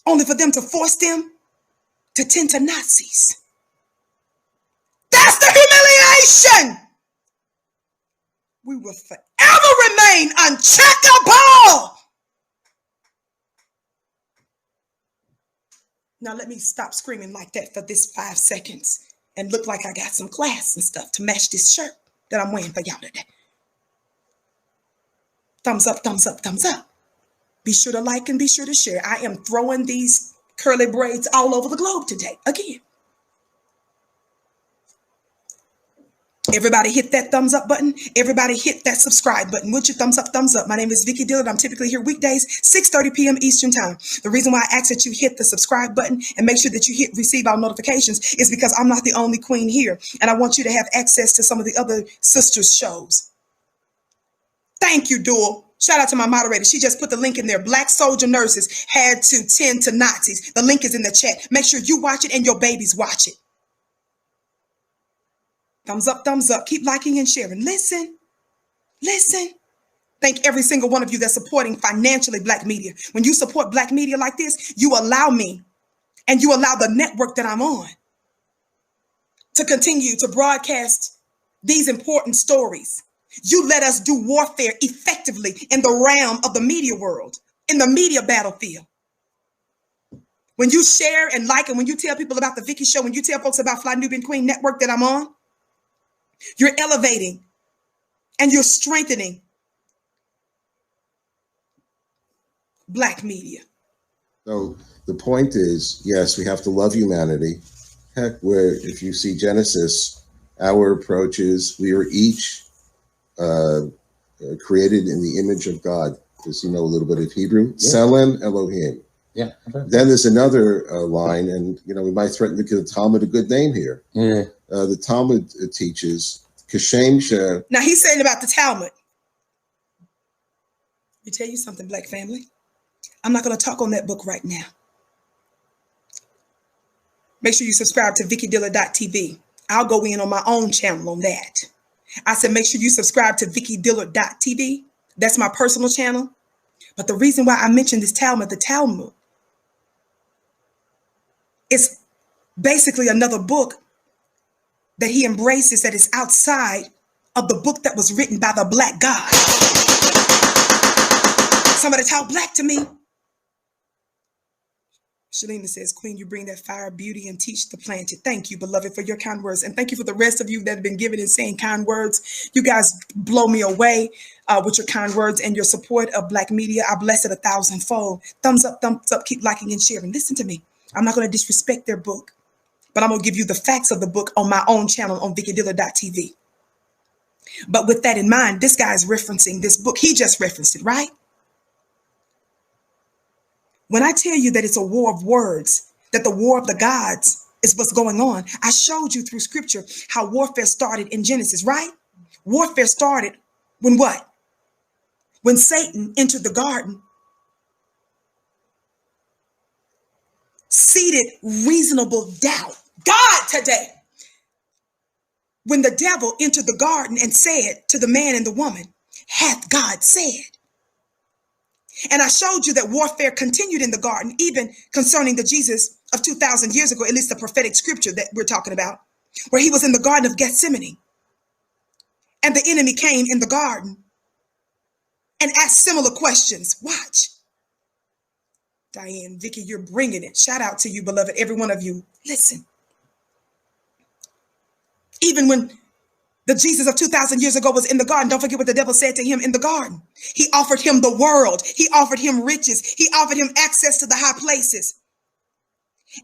Only for them to force them to tend to Nazis. That's the humiliation. We will forever remain uncheckable. Now let me stop screaming like that for this 5 seconds and look like I got some class and stuff to match this shirt that I'm wearing for y'all today. Thumbs up, thumbs up, thumbs up. Be sure to like and be sure to share. I am throwing these curly braids all over the globe today. Again. Everybody hit that thumbs up button. Everybody hit that subscribe button. Would you thumbs up, thumbs up? My name is Vicki Dillard. I'm typically here weekdays, 6:30 p.m. Eastern time. The reason why I ask that you hit the subscribe button and make sure that you hit receive all notifications is because I'm not the only queen here. And I want you to have access to some of the other sisters' shows. Thank you, Dual. Shout out to my moderator. She just put the link in there. Black soldier nurses had to tend to Nazis. The link is in the chat. Make sure you watch it and your babies watch it. Thumbs up, thumbs up. Keep liking and sharing. Listen. Thank every single one of you that's supporting financially black media. When you support black media like this, you allow me and you allow the network that I'm on to continue to broadcast these important stories. You let us do warfare effectively in the realm of the media world, in the media battlefield. When you share and like, and when you tell people about the Vicki Show, when you tell folks about Fly Nubian Queen Network that I'm on, you're elevating and you're strengthening black media. So the point is, yes, we have to love humanity. Heck, where if you see Genesis, our approach is we are each created in the image of God. Does you know a little bit of Hebrew? Yeah. Selem Elohim. Yeah. Okay. Then there's another line, and we might threaten to give the Talmud a good name here. Yeah. The Talmud teaches Kashem Sheh. Now he's saying about the Talmud. Let me tell you something, black family. I'm not going to talk on that book right now. Make sure you subscribe to VickiDillard.tv. I'll go in on my own channel on that. I said, make sure you subscribe to VickiDillard.tv. That's my personal channel. But the reason why I mentioned this Talmud, the Talmud, is basically another book that he embraces that is outside of the book that was written by the black God. Somebody talk black to me. Shalina says, Queen, you bring that fire, beauty, and teach the planted. Thank you, beloved, for your kind words. And thank you for the rest of you that have been giving and saying kind words. You guys blow me away with your kind words and your support of black media. I bless it 1,000-fold. Thumbs up, keep liking and sharing. Listen to me. I'm not going to disrespect their book, but I'm going to give you the facts of the book on my own channel on VickiDillard.tv. But with that in mind, this guy is referencing this book. He just referenced it, right? When I tell you that it's a war of words, that the war of the gods is what's going on, I showed you through scripture how warfare started in Genesis, right? Warfare started when what? When Satan entered the garden, seeded reasonable doubt. God today. When the devil entered the garden and said to the man and the woman, hath God said? And I showed you that warfare continued in the garden, even concerning the Jesus of 2,000 years ago, at least the prophetic scripture that we're talking about, where he was in the Garden of Gethsemane. And the enemy came in the garden and asked similar questions. Watch. Diane, Vicki, you're bringing it. Shout out to you, beloved, every one of you. Listen. Even when the Jesus of 2,000 years ago was in the garden, don't forget what the devil said to him in the garden. He offered him the world. He offered him riches. He offered him access to the high places.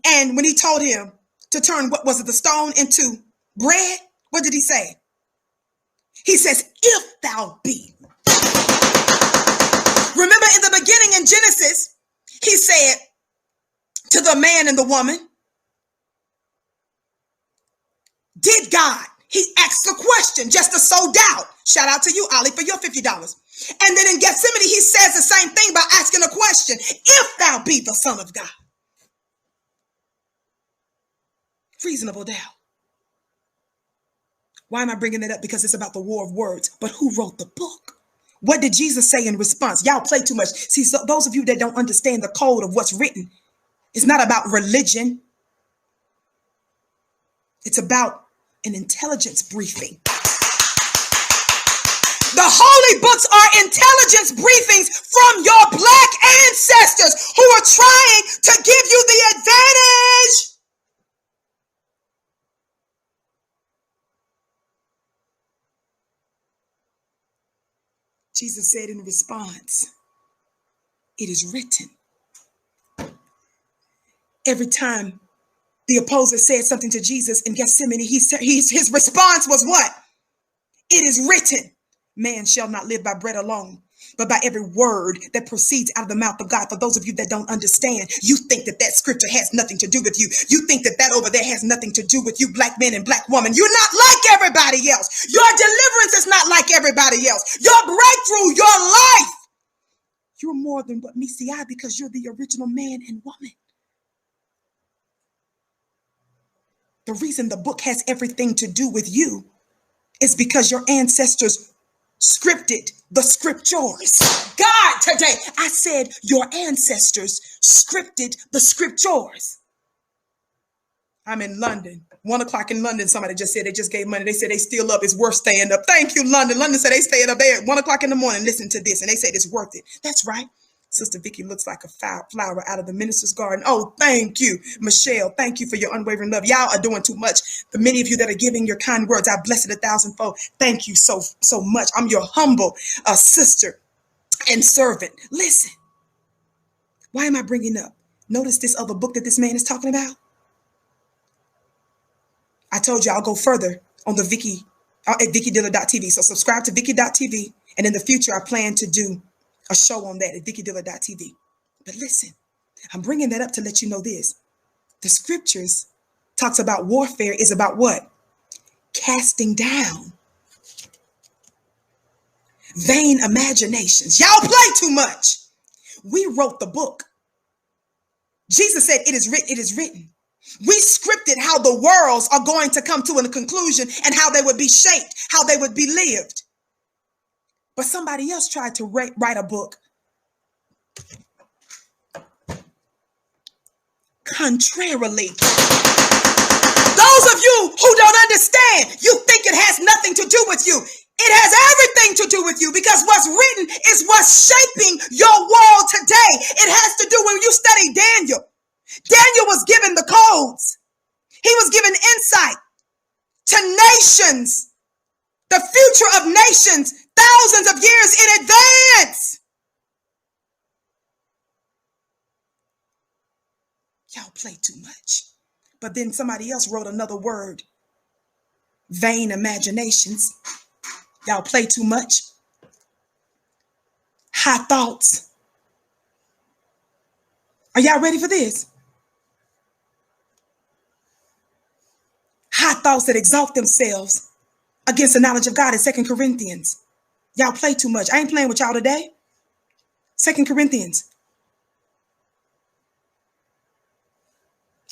And when he told him to turn, what was it, the stone into bread, what did he say? He says, if thou be. Remember in the beginning in Genesis, he said to the man and the woman, did God? He asked the question just to sow doubt. Shout out to you, Ollie, for your $50. And then in Gethsemane, he says the same thing by asking a question. If thou be the Son of God. Reasonable doubt. Why am I bringing it up? Because it's about the war of words. But who wrote the book? What did Jesus say in response? Y'all play too much. See, so those of you that don't understand the code of what's written, it's not about religion. It's about an intelligence briefing. The holy books are intelligence briefings from your black ancestors who are trying to give you the advantage. Jesus said in response, it is written. Every time the opposer said something to Jesus in Gethsemane, his response was what? It is written, man shall not live by bread alone, but by every word that proceeds out of the mouth of God. For those of you that don't understand, you think that that scripture has nothing to do with you. You think that that over there has nothing to do with you, black men and black women. You're not like everybody else. Your deliverance is not like everybody else. Your breakthrough, your life. You're more than what meets the eye because you're the original man and woman. The reason the book has everything to do with you is because your ancestors scripted the scriptures. God, today I said your ancestors scripted the scriptures. I'm in London. 1 o'clock in London. Somebody just said they just gave money. They said they still up. It's worth staying up. Thank you, London. London said they stayed up there at 1 o'clock in the morning. Listen to this. And they said it's worth it. That's right. Sister Vicki looks like a flower out of the minister's garden. Oh, thank you, Michelle. Thank you for your unwavering love. Y'all are doing too much. The many of you that are giving your kind words, I bless it 1,000-fold. Thank you so much. I'm your humble sister and servant. Listen, why am I bringing up? Notice this other book that this man is talking about. I told you I'll go further on the Vicki at VickiDilla.tv. So subscribe to Vicki.tv. And in the future, I plan to do a show on that at VickiDilla.tv. But listen, I'm bringing that up to let you know this. The scriptures talks about warfare is about what? Casting down vain imaginations. Y'all play too much. We wrote the book. Jesus said, it is written, it is written. We scripted how the worlds are going to come to a conclusion and how they would be shaped, how they would be lived. But somebody else tried to write a book contrarily. Those of you who don't understand, you think it has nothing to do with you. It has everything to do with you because what's written is what's shaping your world today. It has to do when you study Daniel. Daniel was given the codes. He was given insight to nations, the future of nations, thousands of years in advance. Y'all play too much. But then somebody else wrote another word. Vain imaginations. Y'all play too much. High thoughts. Are y'all ready for this? High thoughts that exalt themselves against the knowledge of God in 2 Corinthians. Y'all play too much. I ain't playing with y'all today. 2 Corinthians.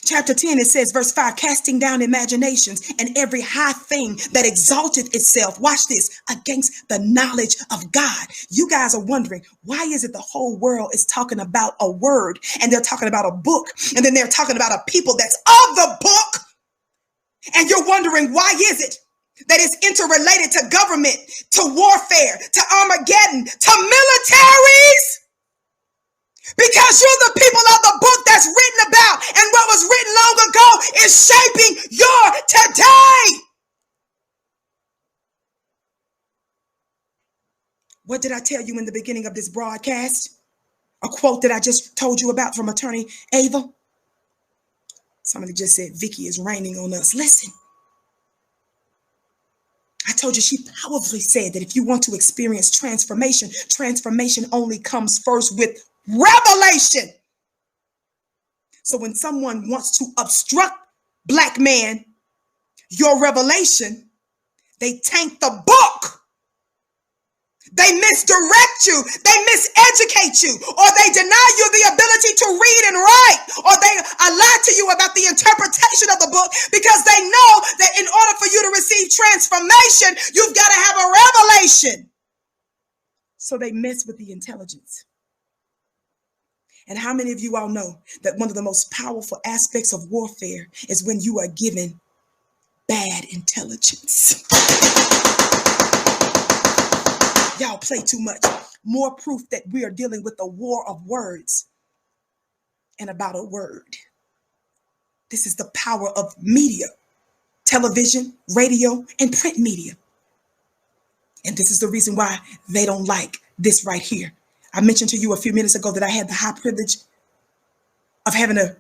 Chapter 10, it says, verse 5, casting down imaginations and every high thing that exalteth itself. Watch this, against the knowledge of God. You guys are wondering, why is it the whole world is talking about a word and they're talking about a book and then they're talking about a people that's of the book? And you're wondering, why is it that it's interrelated to government, to warfare, to Armageddon, to militaries? Because you're the people of the book that's written about, and what was written long ago is shaping your today. What did I tell you in the beginning of this broadcast? A quote that I just told you about from Attorney Ava. Somebody just said, Vicki is raining on us. Listen. I told you she powerfully said that if you want to experience transformation, transformation only comes first with revelation. So when someone wants to obstruct Black man, your revelation, they tank the book. They misdirect you, they miseducate you, or they deny you the ability to read and write, or they lie to you about the interpretation of the book because they know that in order for you to receive transformation, you've got to have a revelation. So they mess with the intelligence. And how many of you all know that one of the most powerful aspects of warfare is when you are given bad intelligence? Y'all play too much. More proof that we are dealing with a war of words and about a word. This is the power of media, television, radio, and print media. And this is the reason why they don't like this right here. I mentioned to you a few minutes ago that I had the high privilege of having a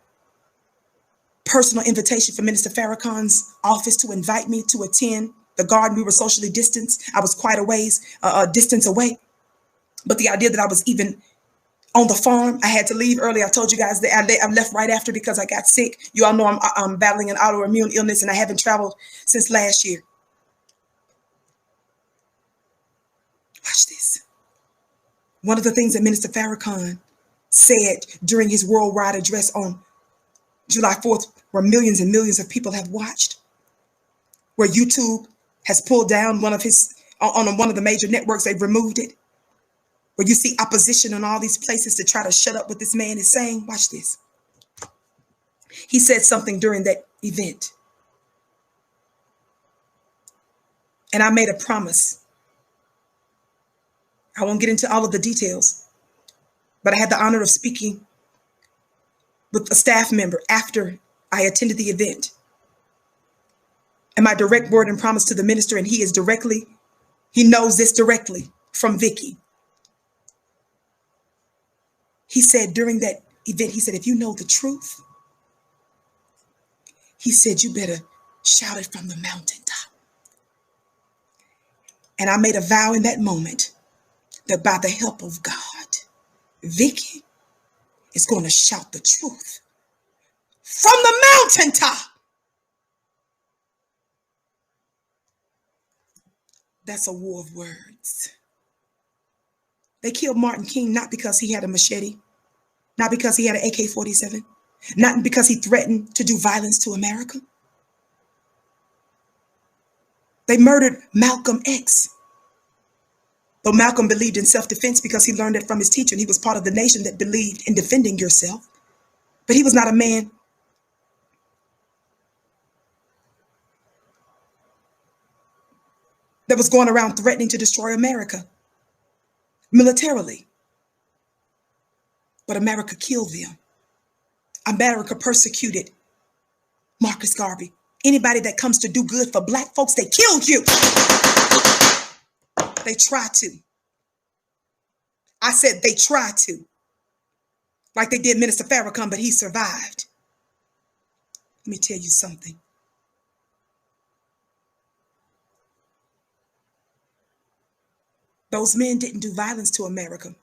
personal invitation from Minister Farrakhan's office to invite me to attend the garden. We were socially distanced. I was quite a distance away. But the idea that I was even on the farm, I had to leave early. I told you guys that I left right after because I got sick. You all know I'm battling an autoimmune illness and I haven't traveled since last year. Watch this. One of the things that Minister Farrakhan said during his worldwide address on July 4th, where millions and millions of people have watched, where YouTube has pulled down one of the major networks, they've removed it, where you see opposition in all these places to try to shut up what this man is saying. Watch this. He said something during that event. And I made a promise. I won't get into all of the details, but I had the honor of speaking with a staff member after I attended the event. And my direct word and promise to the minister, and he knows this directly from Vicki. He said during that event, he said, if you know the truth, he said, you better shout it from the mountaintop. And I made a vow in that moment that by the help of God, Vicki is going to shout the truth from the mountaintop. That's a war of words. They killed Martin King not because he had a machete, not because he had an AK-47, not because he threatened to do violence to America. They murdered Malcolm X. Though Malcolm believed in self-defense because he learned it from his teacher and he was part of the nation that believed in defending yourself. But he was not a man that was going around threatening to destroy America militarily. But America killed them. America persecuted Marcus Garvey. Anybody that comes to do good for Black folks, they killed you. They try to. I said they try to. Like they did Minister Farrakhan, but he survived. Let me tell you something. Those men didn't do violence to America,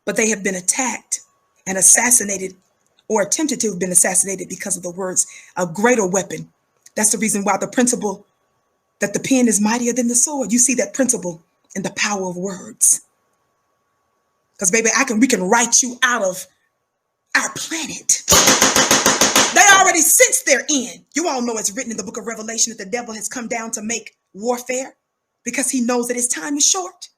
but they have been attacked and assassinated or attempted to have been assassinated because of the words, a greater weapon. That's the reason why the principle that the pen is mightier than the sword. You see that principle in the power of words. Because baby, we can write you out of our planet. They already sensed their end. You all know it's written in the book of Revelation that the devil has come down to make warfare because he knows that his time is short.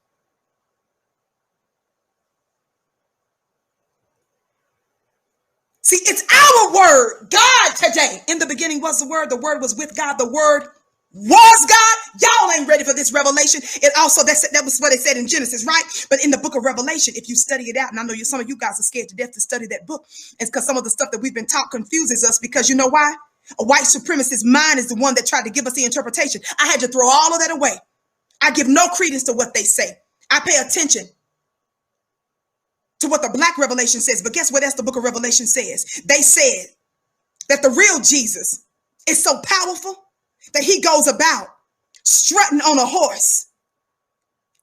See, it's our word, God today. In the beginning was the word was with God, the word was God. Y'all ain't ready for this revelation. It also, that was what it said in Genesis, right? But in the book of Revelation, if you study it out, and I know some of you guys are scared to death to study that book, it's because some of the stuff that we've been taught confuses us, because you know why? A white supremacist mind is the one that tried to give us the interpretation. I had to throw all of that away. I give no credence to what they say. I pay attention to what the Black revelation says. But guess what else the book of Revelation says? They said that the real Jesus is so powerful that he goes about strutting on a horse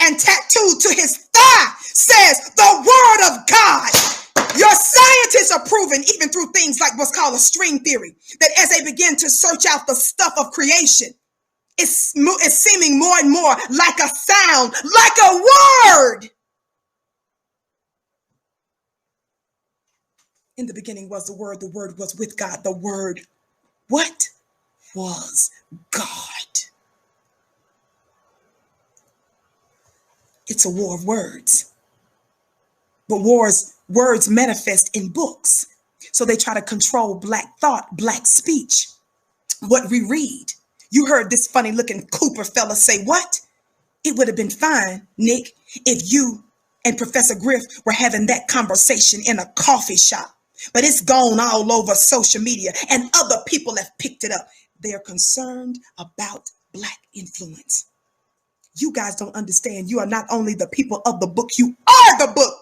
and tattooed to his thigh says the word of God. Your scientists are proving, even through things like what's called a string theory, that as they begin to search out the stuff of creation, it's seeming more and more like a sound, like a word. In the beginning was the word was with God. The word, what? Was God. It's a war of words. But words manifest in books. So they try to control Black thought, Black speech, what we read. You heard this funny looking Cooper fella say, what? It would have been fine, Nick, if you and Professor Griff were having that conversation in a coffee shop. But it's gone all over social media and other people have picked it up. They're concerned about Black influence. You guys don't understand. You are not only the people of the book, you are the book.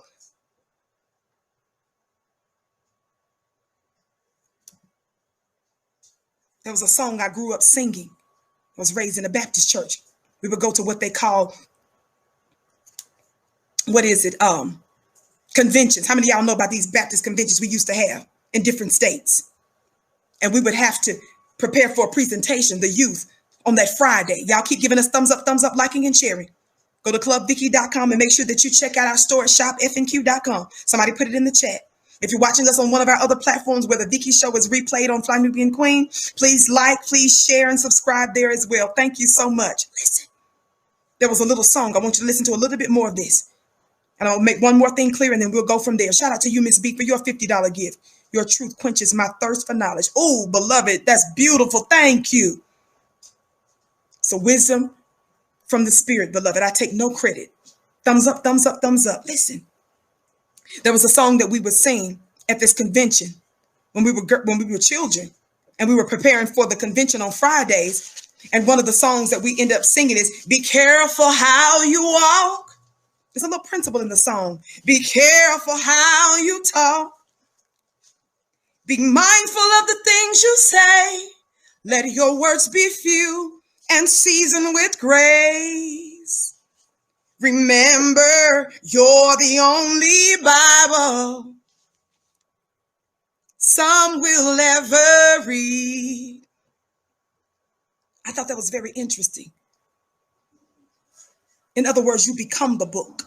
There was a song I grew up singing. I was raised in a Baptist church. We would go to what they call, conventions. How many of y'all know about these Baptist conventions we used to have in different states? And we would have to prepare for a presentation, the youth, on that Friday. Y'all keep giving us thumbs up, liking, and sharing. Go to clubvicki.com and make sure that you check out our store at shopfnq.com. Somebody put it in the chat. If you're watching us on one of our other platforms where the Vicki Show is replayed on Fly Nubian Queen, please like, please share, and subscribe there as well. Thank you so much. Listen, there was a little song. I want you to listen to a little bit more of this. And I'll make one more thing clear, and then we'll go from there. Shout out to you, Miss B, for your $50 gift. Your truth quenches my thirst for knowledge. Oh, beloved, that's beautiful. Thank you. So wisdom from the Spirit, beloved. I take no credit. Thumbs up, thumbs up, thumbs up. Listen, there was a song that we would sing at this convention when we were children, and we were preparing for the convention on Fridays. And one of the songs that we end up singing is, be careful how you walk. There's a little principle in the song. Be careful how you talk. Be mindful of the things you say. Let your words be few and seasoned with grace. Remember, you're the only Bible some will ever read. I thought that was very interesting. In other words, you become the book.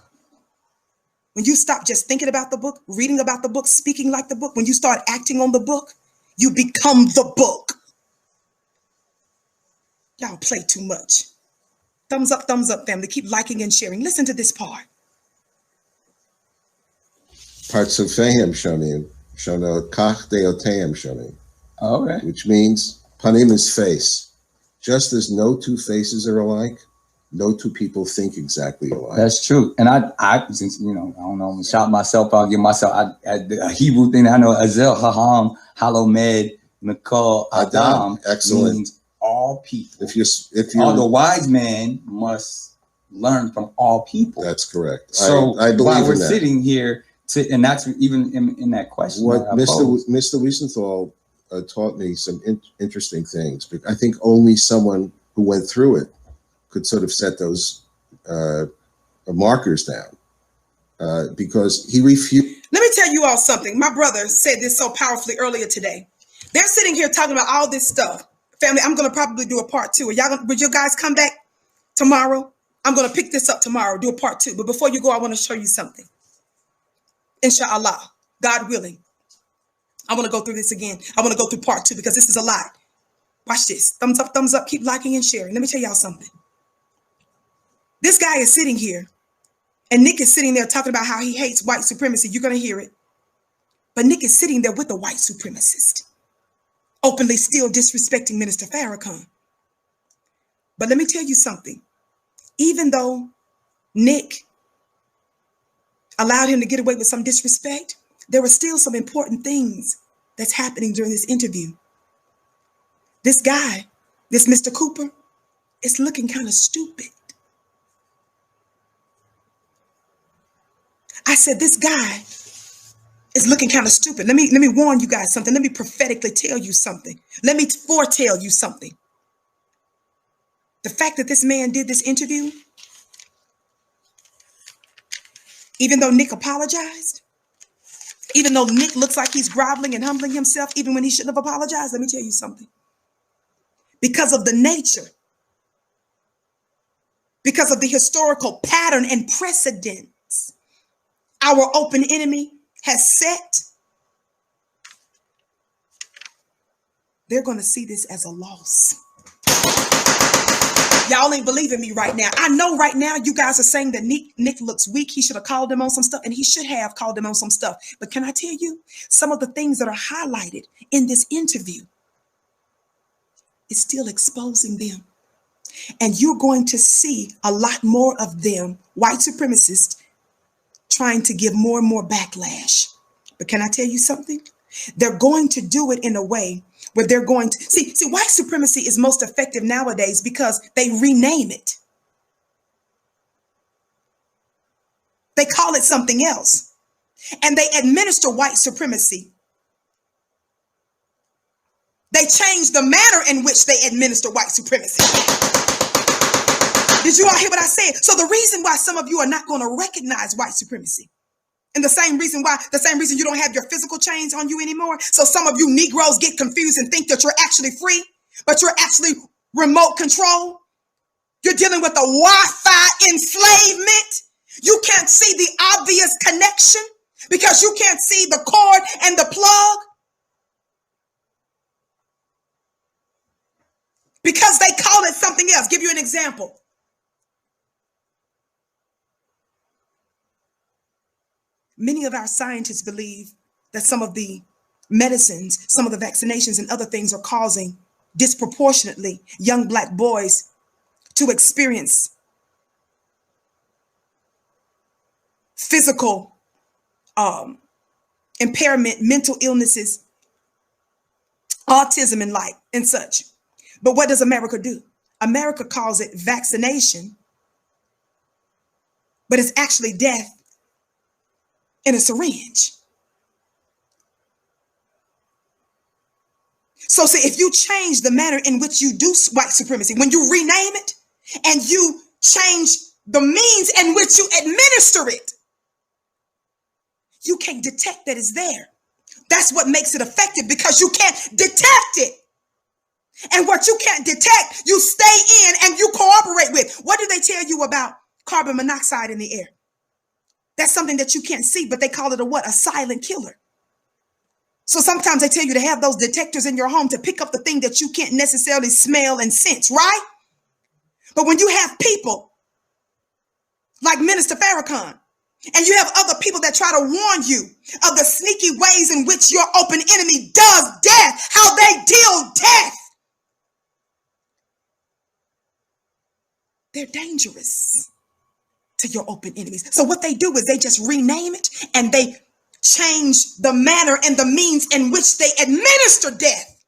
When you stop just thinking about the book, reading about the book, speaking like the book, when you start acting on the book, you become the book. Y'all play too much. Thumbs up, family. Keep liking and sharing. Listen to this part. Partsufehem shonim, shono kach deoteim shonim. Okay. Which means panim is face. Just as no two faces are alike, no two people think exactly alike. That's true. And I since, I don't know, I'm gonna shout myself out, give myself a Hebrew thing I know, Azel, Haham, Halomed, Mikal, Adam. Excellent. Means all people. If you all the wise man must learn from all people. That's correct. So I believe while we're in that. sitting here and that's even in that question. What Mr. Wiesenthal taught me some interesting things, but I think only someone who went through it could sort of set those markers down, because he refused. Let me tell you all something. My brother said this so powerfully earlier today. They're sitting here talking about all this stuff. Family, I'm going to probably do a part 2. Would you guys come back tomorrow? I'm going to pick this up tomorrow, do a part 2. But before you go, I want to show you something. Inshallah, God willing. I want to go through this again. I want to go through part 2 because this is a lot. Watch this. Thumbs up, keep liking and sharing. Let me tell y'all something. This guy is sitting here, and Nick is sitting there talking about how he hates white supremacy. You're going to hear it. But Nick is sitting there with a white supremacist, openly still disrespecting Minister Farrakhan. But let me tell you something. Even though Nick allowed him to get away with some disrespect, there were still some important things that's happening during this interview. This guy, this Mr. Cooper, is looking kind of stupid. I said, this guy is looking kind of stupid. Let me warn you guys something. Let me prophetically tell you something. Let me foretell you something. The fact that this man did this interview, even though Nick apologized, even though Nick looks like he's groveling and humbling himself, even when he shouldn't have apologized, let me tell you something. Because of the nature, because of the historical pattern and precedents our open enemy has set, they're going to see this as a loss. Y'all ain't believing me right now. I know right now you guys are saying that Nick looks weak. He should have called them on some stuff, and he should have called them on some stuff. But can I tell you, some of the things that are highlighted in this interview is still exposing them. And you're going to see a lot more of them, white supremacists, trying to give more and more backlash. But can I tell you something? They're going to do it in a way where they're going to see white supremacy is most effective nowadays because they rename it. They call it something else, and they administer white supremacy. They change the manner in which they administer white supremacy. Did you all hear what I said? So the reason why some of you are not going to recognize white supremacy, and the same reason you don't have your physical chains on you anymore. So some of you Negroes get confused and think that you're actually free, but you're actually remote control. You're dealing with a Wi-Fi enslavement. You can't see the obvious connection because you can't see the cord and the plug. Because they call it something else. Give you an example. Many of our scientists believe that some of the medicines, some of the vaccinations and other things are causing disproportionately young Black boys to experience physical impairment, mental illnesses, autism and such. But what does America do? America calls it vaccination, but it's actually death in a syringe. So see, if you change the manner in which you do white supremacy, when you rename it and you change the means in which you administer it, you can't detect that it's there. That's what makes it effective, because you can't detect it. And what you can't detect, you stay in and you cooperate with. What do they tell you about carbon monoxide in the air? That's something that you can't see, but they call it a silent killer. So sometimes they tell you to have those detectors in your home to pick up the thing that you can't necessarily smell and sense, right? But when you have people like Minister Farrakhan, and you have other people that try to warn you of the sneaky ways in which your open enemy does death, how they deal death, they're dangerous to your open enemies. So what they do is they just rename it and they change the manner and the means in which they administer death.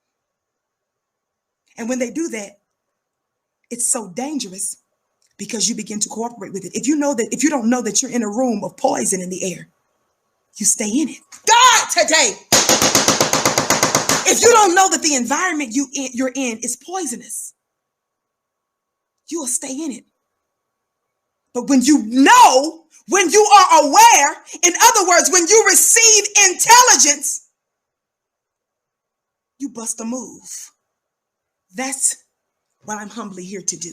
And when they do that, it's so dangerous because you begin to cooperate with it. If you don't know that you're in a room of poison in the air, you stay in it. God, today. If you don't know that the environment you're in is poisonous, you will stay in it. But when you know, when you are aware, in other words, when you receive intelligence, you bust a move. That's what I'm humbly here to do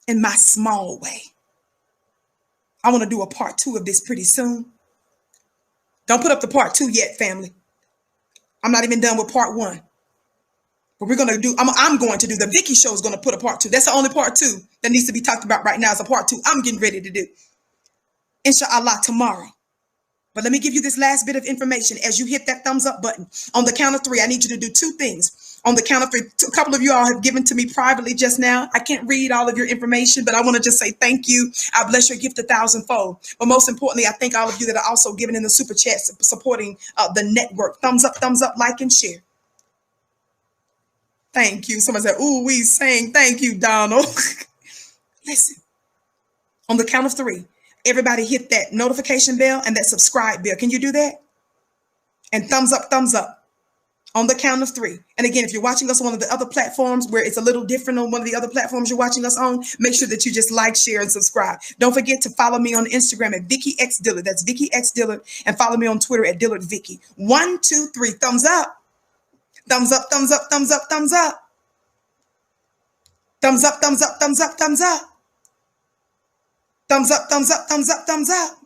in my small way. I want to do a part 2 of this pretty soon. Don't put up the part 2 yet, family. I'm not even done with part 1. But we're going to do, I'm going to do, the Vicki show is going to put a part 2. That's the only part 2 that needs to be talked about right now is a part 2. I'm getting ready to do, inshallah, tomorrow. But let me give you this last bit of information. As you hit that thumbs up button, on the count of 3, I need you to do 2 things. On the count of 3, a couple of you all have given to me privately just now. I can't read all of your information, but I want to just say thank you. I bless your gift 1,000-fold. But most importantly, I thank all of you that are also giving in the super chat, supporting the network. Thumbs up, like, and share. Thank you. Somebody said, ooh, we saying thank you, Donald. Listen, on the count of 3, everybody hit that notification bell and that subscribe bell. Can you do that? And thumbs up, thumbs up. On the count of 3. And again, if you're watching us on one of the other platforms where it's a little different on one of the other platforms you're watching us on, make sure that you just like, share, and subscribe. Don't forget to follow me on Instagram at Vicki X Dillard. That's Vicki X Dillard. And follow me on Twitter at Dillard Vicki. 1, 2, 3. Thumbs up. Thumbs up, thumbs up, thumbs up, thumbs up. Thumbs up, thumbs up, thumbs up, thumbs up. Thumbs up, thumbs up, thumbs up, thumbs up.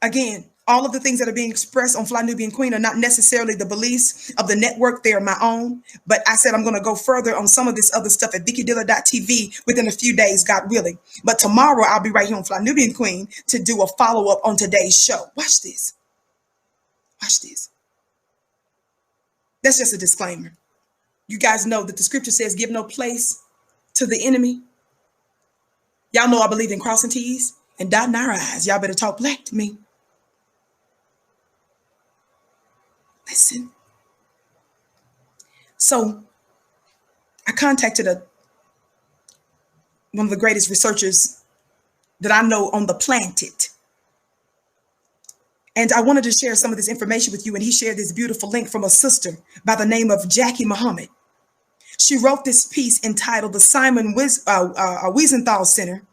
Again, all of the things that are being expressed on Fly Nubian Queen are not necessarily the beliefs of the network. They are my own. But I said I'm going to go further on some of this other stuff at VickiDilla.tv within a few days, God willing. But tomorrow I'll be right here on Fly Nubian Queen to do a follow-up on today's show. Watch this. Watch this. That's just a disclaimer. You guys know that the scripture says give no place to the enemy. Y'all know I believe in crossing T's and dotting our I's. Y'all better talk black to me. Listen. So I contacted one of the greatest researchers that I know on the planet. And I wanted to share some of this information with you. And he shared this beautiful link from a sister by the name of Jackie Muhammad. She wrote this piece entitled The Simon Wiesenthal Center.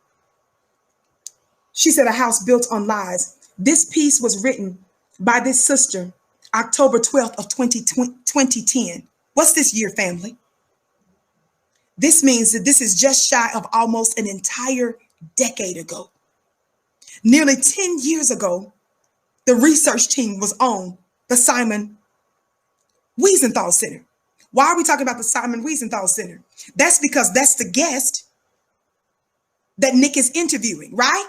She said, a house built on lies. This piece was written by this sister October 12th of 2010. What's this year, family? This means that this is just shy of almost an entire decade ago. Nearly 10 years ago, the research team was on the Simon Wiesenthal Center. Why are we talking about the Simon Wiesenthal Center? That's because that's the guest that Nick is interviewing, right?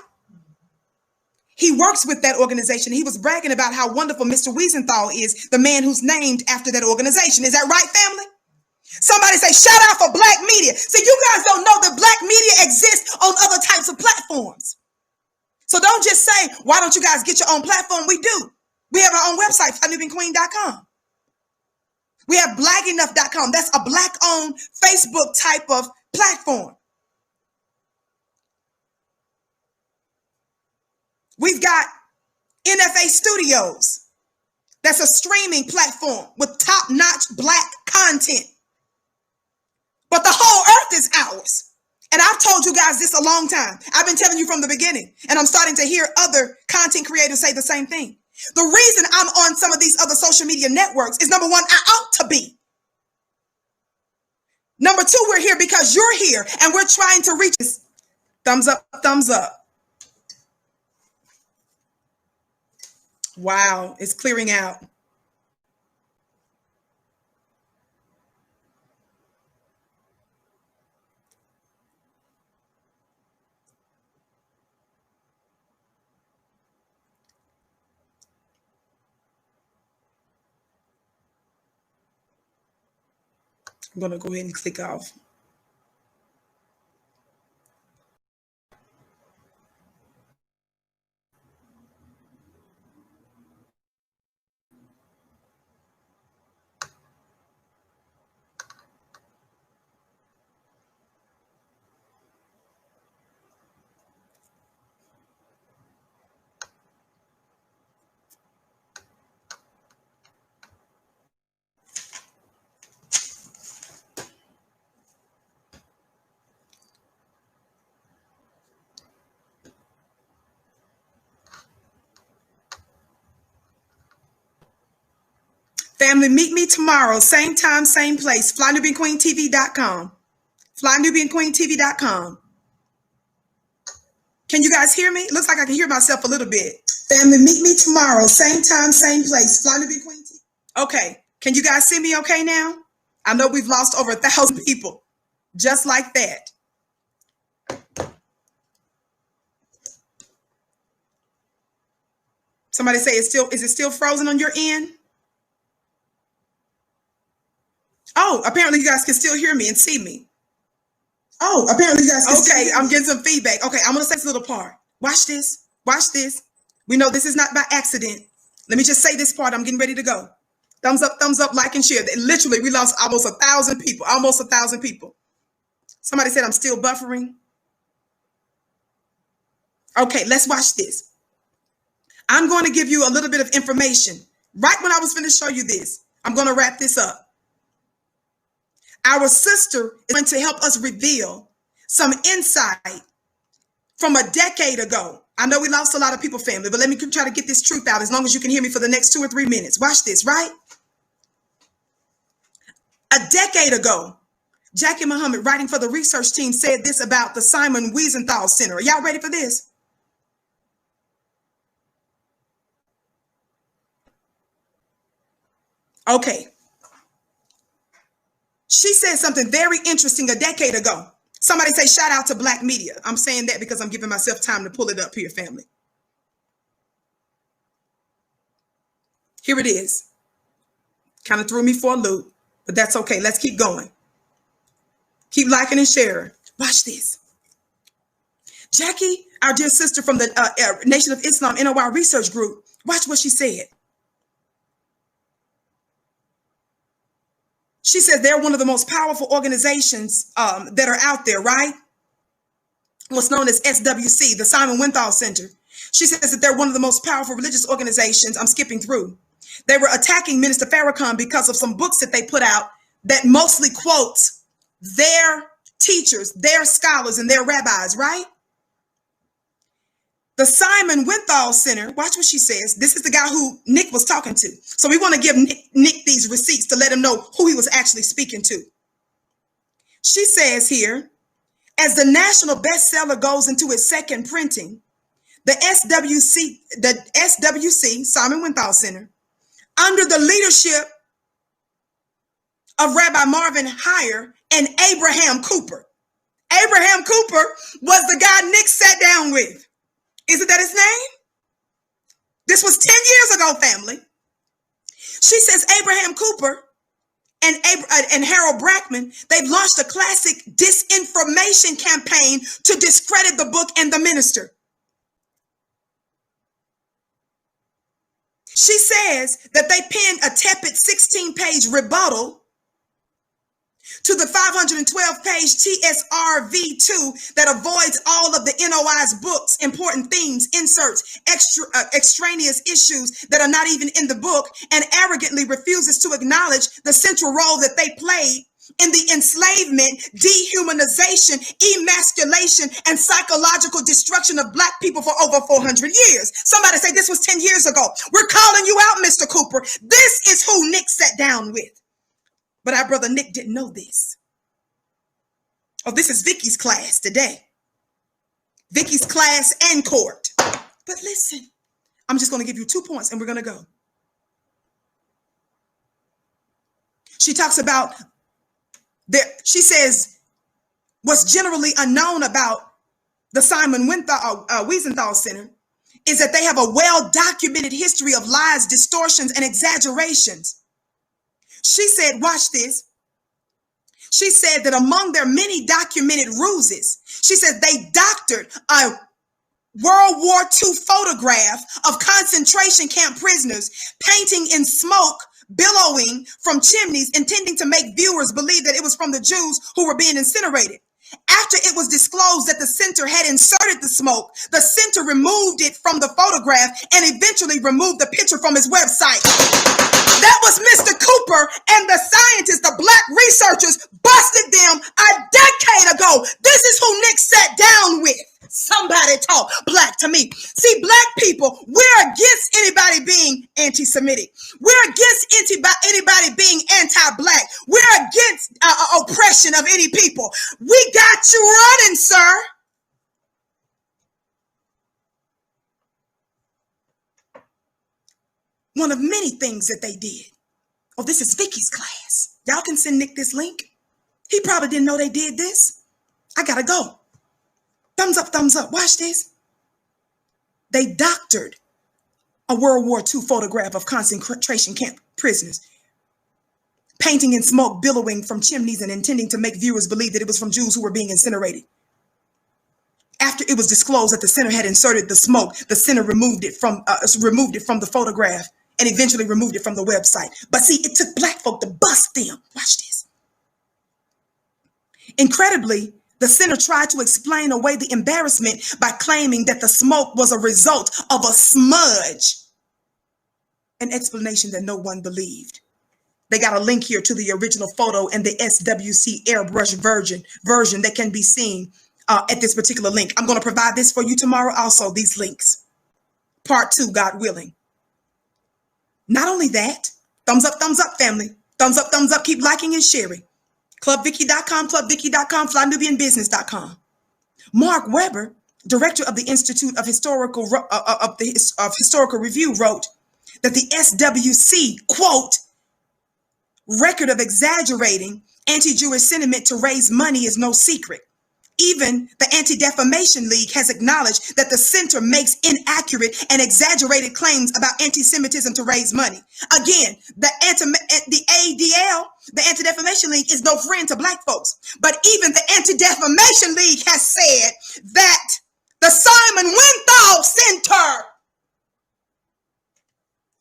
He works with that organization. He was bragging about how wonderful Mr. Wiesenthal is, the man who's named after that organization. Is that right, family? Somebody say, shout out for black media. See, you guys don't know that black media exists on other types of platforms. So don't just say, why don't you guys get your own platform? We do. We have our own website, FlyNubianQueen.com. We have blackenough.com. That's a black-owned Facebook type of platform. We've got NFA Studios. That's a streaming platform with top-notch black content. But the whole earth is ours. And I've told you guys this a long time. I've been telling you from the beginning. And I'm starting to hear other content creators say the same thing. The reason I'm on some of these other social media networks is, number one, I ought to be. Number two, we're here because you're here and we're trying to reach this. Thumbs up, thumbs up. Wow, it's clearing out. I'm going to go ahead and click off. Family, meet me tomorrow, same time, same place, FlyNubianQueenTV.com. FlyNubianQueenTV.com. Can you guys hear me? It looks like I can hear myself a little bit. Family, meet me tomorrow, same time, same place, FlyNubianQueenTV. Okay, can you guys see me okay now? I know we've lost over 1,000 people, just like that. Somebody say, is it still frozen on your end? Oh, apparently you guys can still hear me and see me. Oh, apparently you guys can still hear me. I'm getting some feedback. Okay, I'm going to say this little part. Watch this. Watch this. We know this is not by accident. Let me just say this part. I'm getting ready to go. Thumbs up, like, and share. Literally, we lost almost 1,000 people. Almost 1,000 people. Somebody said I'm still buffering. Okay, let's watch this. I'm going to give you a little bit of information Right when I was going to show you this, I'm going to wrap this up. Our sister is going to help us reveal some insight from a decade ago. I know we lost a lot of people, family, but let me try to get this truth out as long as you can hear me for the next 2 or 3 minutes. Watch this, right? A decade ago, Jackie Muhammad, writing for the research team, said this about the Simon Wiesenthal Center. Are y'all ready for this? Okay. She said something very interesting a decade ago. Somebody say shout out to Black media. I'm saying that because I'm giving myself time to pull it up here, family. Here it is. Kind of threw me for a loop, but that's okay. Let's keep going. Keep liking and sharing. Watch this. Jackie, our dear sister from the Nation of Islam NOI research group, watch what she said. She says they're one of the most powerful organizations that are out there, right? What's known as SWC, the Simon Wiesenthal Center. She says that they're one of the most powerful religious organizations. I'm skipping through. They were attacking Minister Farrakhan because of some books that they put out that mostly quotes their teachers, their scholars, and their rabbis, right? The Simon Wiesenthal Center, watch what she says. This is the guy who Nick was talking to. So we want to give Nick these receipts to let him know who he was actually speaking to. She says here, as the national bestseller goes into its second printing, the SWC, Simon Wiesenthal Center, under the leadership of Rabbi Marvin Heyer and Abraham Cooper. Abraham Cooper was the guy Nick sat down with. Isn't that his name? This was 10 years ago, family. She says Abraham Cooper and Harold Brackman, they've launched a classic disinformation campaign to discredit the book and the minister. She says that they penned a tepid 16-page rebuttal to the 512-page TSRV2 that avoids all of the NOI's books, important themes, inserts, extraneous issues that are not even in the book, and arrogantly refuses to acknowledge the central role that they played in the enslavement, dehumanization, emasculation, and psychological destruction of Black people for over 400 years. Somebody say this was 10 years ago. We're calling you out, Mr. Cooper. This is who Nick sat down with. But our brother Nick didn't know this. Oh, this is Vicki's class today. Vicki's class and court. But listen, I'm just going to give you 2 points and we're going to go. She talks about, she says, what's generally unknown about the Simon Wiesenthal Center is that they have a well-documented history of lies, distortions, and exaggerations. She said, watch this. She said that among their many documented ruses, she said they doctored a World War II photograph of concentration camp prisoners painting in smoke, billowing from chimneys, intending to make viewers believe that it was from the Jews who were being incinerated. After it was disclosed that the center had inserted the smoke, the center removed it from the photograph and eventually removed the picture from its website. That was Mr. Cooper and the scientists, the Black researchers, busted them a decade ago. This is who Nick sat down with. Somebody talk Black to me. See, Black people, we're against anybody being anti-Semitic. We're against anybody being anti-Black. We're against oppression of any people. We got you running, sir. One of many things that they did. Oh, this is Vicki's class. Y'all can send Nick this link. He probably didn't know they did this. I gotta go. Thumbs up, thumbs up. Watch this. They doctored a World War II photograph of concentration camp prisoners, painting in smoke, billowing from chimneys and intending to make viewers believe that it was from Jews who were being incinerated. After it was disclosed that the center had inserted the smoke, the center removed it from the photograph and eventually removed it from the website. But see, it took Black folk to bust them. Watch this. Incredibly, the center tried to explain away the embarrassment by claiming that the smoke was a result of a smudge an explanation that no one believed. They got a link here to the original photo and the SWC airbrush version that can be seen at this particular link. I'm going to provide this for you tomorrow also, these links. Part 2, God willing. Not only that, thumbs up, family. Thumbs up, keep liking and sharing. ClubVicki.com, FlyNubianBusiness.com. Mark Weber, director of the Institute of Historical Review, wrote that the SWC, quote, record of exaggerating anti-Jewish sentiment to raise money is no secret. Even the Anti-Defamation League has acknowledged that the center makes inaccurate and exaggerated claims about anti-Semitism to raise money. Again, the ADL, the Anti-Defamation League, is no friend to Black folks. But even the Anti-Defamation League has said that the Simon Wiesenthal Center,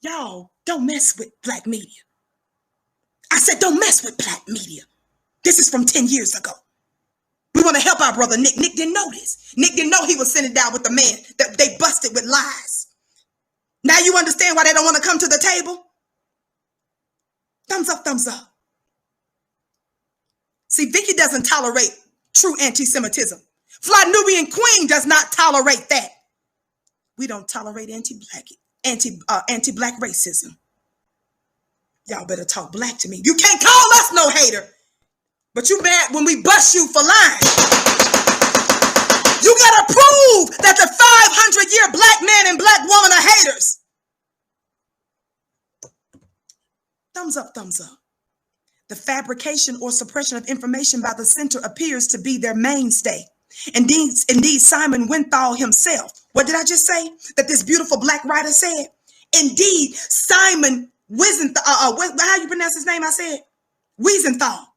y'all, don't mess with Black media. I said, don't mess with Black media. This is from 10 years ago. We want to help our brother Nick. Nick didn't know this. Nick didn't know he was sitting down with the man that they busted with lies. Now you understand why they don't want to come to the table? Thumbs up, thumbs up. See, Vicki doesn't tolerate true anti-Semitism. Fly Nubian Queen does not tolerate that. We don't tolerate anti-Black racism. Y'all better talk Black to me. You can't call us no hater. But you mad when we bust you for lying. You gotta prove that the 500-year Black man and Black woman are haters. Thumbs up, thumbs up. The fabrication or suppression of information by the center appears to be their mainstay. Indeed, Simon Wiesenthal himself. What did I just say? That this beautiful Black writer said? Indeed, Simon Wiesenthal. How you pronounce his name? I said Wiesenthal.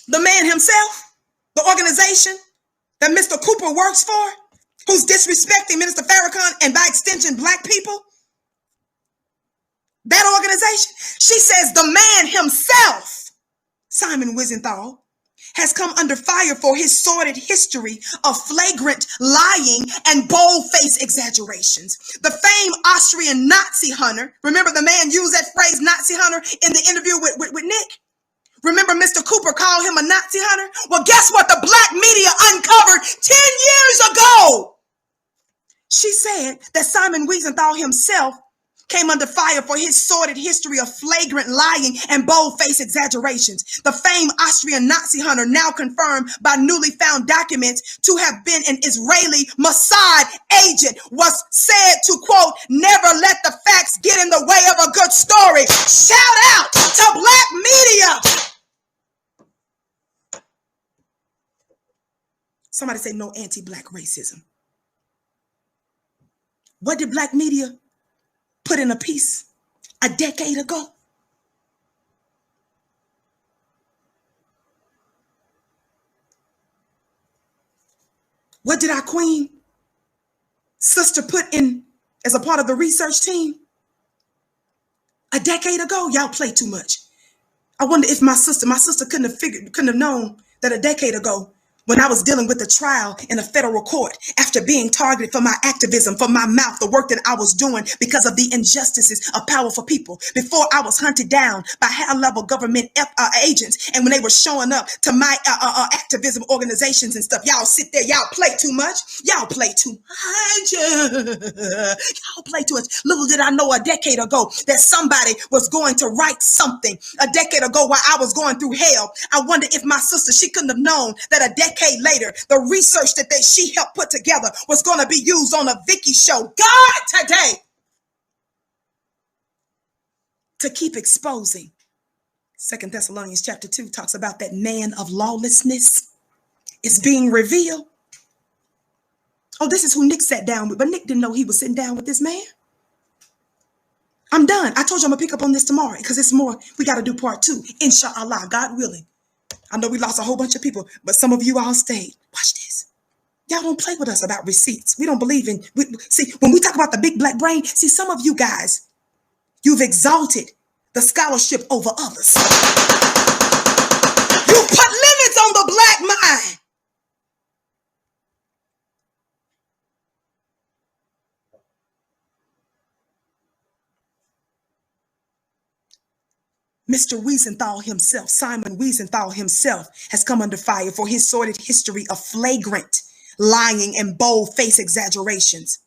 The man himself, the organization that Mr. Cooper works for, who's disrespecting Minister Farrakhan and by extension Black people, that organization, she says the man himself, Simon Wiesenthal, has come under fire for his sordid history of flagrant lying and bold-faced exaggerations. The famed Austrian Nazi hunter, remember the man used that phrase Nazi hunter in the interview with Nick? Remember Mr. Cooper called him a Nazi hunter? Well, guess what the Black media uncovered 10 years ago? She said that Simon Wiesenthal himself came under fire for his sordid history of flagrant lying and bold-faced exaggerations. The famed Austrian Nazi hunter, now confirmed by newly found documents to have been an Israeli Mossad agent, was said to, quote, never let the facts get in the way of a good story. Shout out to Black media. Somebody say no anti-Black racism. What did Black media put in a piece a decade ago? What did our queen sister put in as a part of the research team a decade ago? Y'all play too much. I wonder if my sister couldn't have known that a decade ago, when I was dealing with a trial in a federal court after being targeted for my activism, for my mouth, the work that I was doing because of the injustices of powerful people, before I was hunted down by high-level government agents, and when they were showing up to my activism organizations and stuff, y'all sit there, y'all play too much. Y'all play too much. Y'all play too much. Little did I know a decade ago that somebody was going to write something. A decade ago while I was going through hell, I wonder if my sister, she couldn't have known that a decade later, the research that she helped put together was going to be used on a Vicki show. God, today, to keep exposing. 2 Thessalonians chapter 2 talks about that man of lawlessness is being revealed. Oh, this is who Nick sat down with, but Nick didn't know he was sitting down with this man. I'm done. I told you I'm going to pick up on this tomorrow because it's more. We got to do part 2. Inshallah, God willing. I know we lost a whole bunch of people, but some of you all stayed. Watch this. Y'all don't play with us about receipts. We don't believe in, see, when we talk about the big Black brain, see, some of you guys, you've exalted the scholarship over others. You put limits on the Black mind. Mr. Wiesenthal himself, Simon Wiesenthal himself, has come under fire for his sordid history of flagrant lying and bold-faced exaggerations.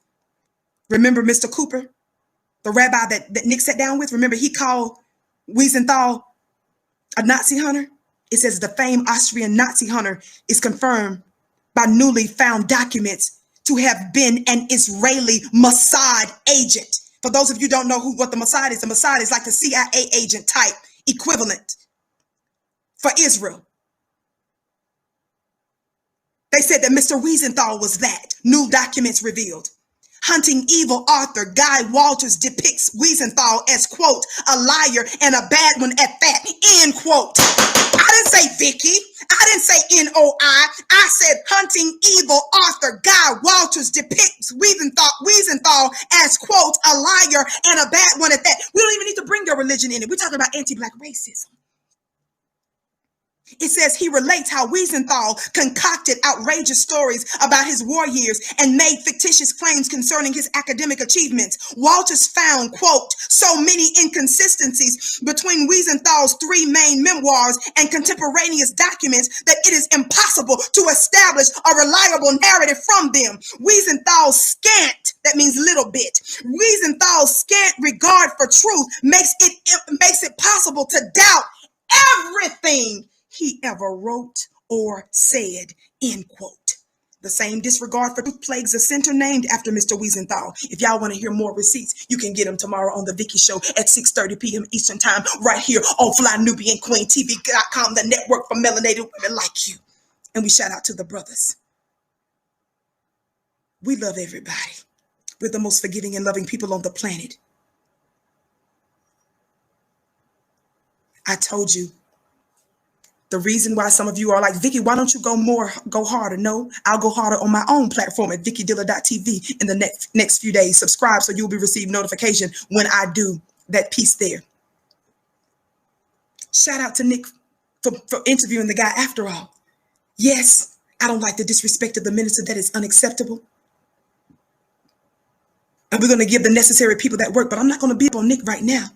Remember Mr. Cooper, the rabbi that Nick sat down with? Remember he called Wiesenthal a Nazi hunter? It says the famed Austrian Nazi hunter is confirmed by newly found documents to have been an Israeli Mossad agent. For those of you who don't know what the Mossad is like the CIA agent type equivalent for Israel. They said that Mr. Wiesenthal was that. New documents revealed. Hunting Evil author Guy Walters depicts Wiesenthal as, quote, a liar and a bad one at that, end quote. I didn't say Vicki. I didn't say N-O-I. I said Hunting Evil author Guy Walters depicts Wiesenthal as, quote, a liar and a bad one at that. We don't even need to bring your religion in it. We're talking about anti-Black racism. It says he relates how Wiesenthal concocted outrageous stories about his war years and made fictitious claims concerning his academic achievements. Walters found, quote, so many inconsistencies between Wiesenthal's three main memoirs and contemporaneous documents that it is impossible to establish a reliable narrative from them. Wiesenthal's scant, that means little bit, Wiesenthal's scant regard for truth makes it possible to doubt everything he ever wrote or said, end quote. The same disregard for truth plagues a center named after Mr. Wiesenthal. If y'all want to hear more receipts, you can get them tomorrow on The Vicki Show at 6:30 p.m. Eastern Time, right here on FlyNubianQueenTV.com, the network for melanated women like you. And we shout out to the brothers. We love everybody. We're the most forgiving and loving people on the planet. I told you. The reason why some of you are like, Vicki, why don't you go harder? No, I'll go harder on my own platform at VickiDilla.tv in the next few days. Subscribe so you'll be receiving notification when I do that piece there. Shout out to Nick for interviewing the guy after all. Yes, I don't like the disrespect of the minister. That is unacceptable. And we're going to give the necessary people that work, but I'm not going to beat on Nick right now.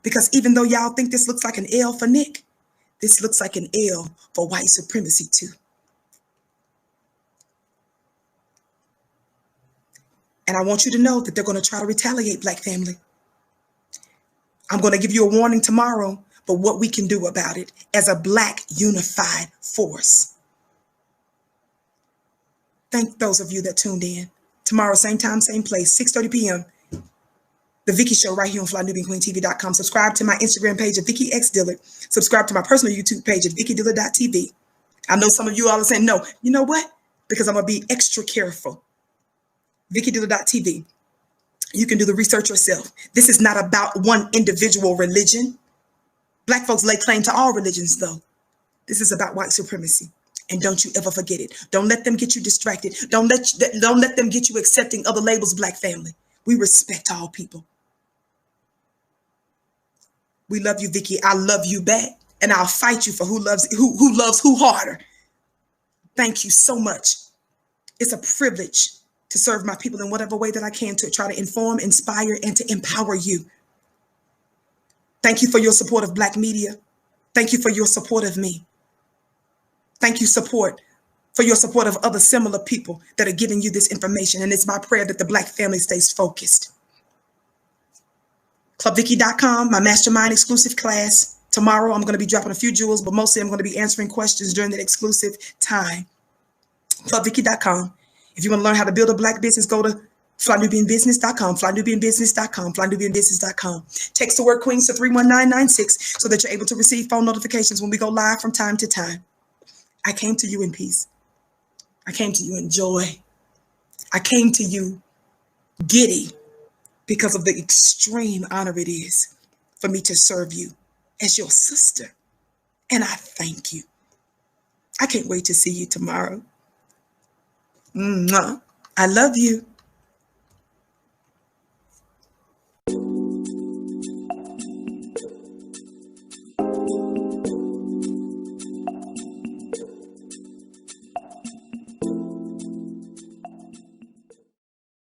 Because even though y'all think this looks like an L for Nick, this looks like an L for white supremacy too. And I want you to know that they're going to try to retaliate, Black family. I'm going to give you a warning tomorrow for what we can do about it as a Black unified force. Thank those of you that tuned in. Tomorrow, same time, same place, 6:30 p.m. The Vicki Show right here on FlyNubianQueenTV.com. Subscribe to my Instagram page at Vicki X Dillard. Subscribe to my personal YouTube page at VickiDilla.tv. I know some of you all are saying, no, you know what? Because I'm going to be extra careful. VickiDilla.tv. You can do the research yourself. This is not about one individual religion. Black folks lay claim to all religions, though. This is about white supremacy. And don't you ever forget it. Don't let them get you distracted. Don't let them get you accepting other labels, Black family. We respect all people. We love you, Vicki. I love you back. And I'll fight you for who loves who harder. Thank you so much. It's a privilege to serve my people in whatever way that I can to try to inform, inspire, and to empower you. Thank you for your support of Black media. Thank you for your support of me. Thank you for your support of other similar people that are giving you this information. And it's my prayer that the Black family stays focused. ClubVicki.com, my mastermind exclusive class. Tomorrow, I'm going to be dropping a few jewels, but mostly I'm going to be answering questions during that exclusive time. ClubVicki.com. If you want to learn how to build a Black business, go to FlyNubianBusiness.com, FlyNubianBusiness.com, FlyNubianBusiness.com. Text the word Queens to 31996 so that you're able to receive phone notifications when we go live from time to time. I came to you in peace. I came to you in joy. I came to you giddy because of the extreme honor it is for me to serve you as your sister. And I thank you. I can't wait to see you tomorrow. I love you.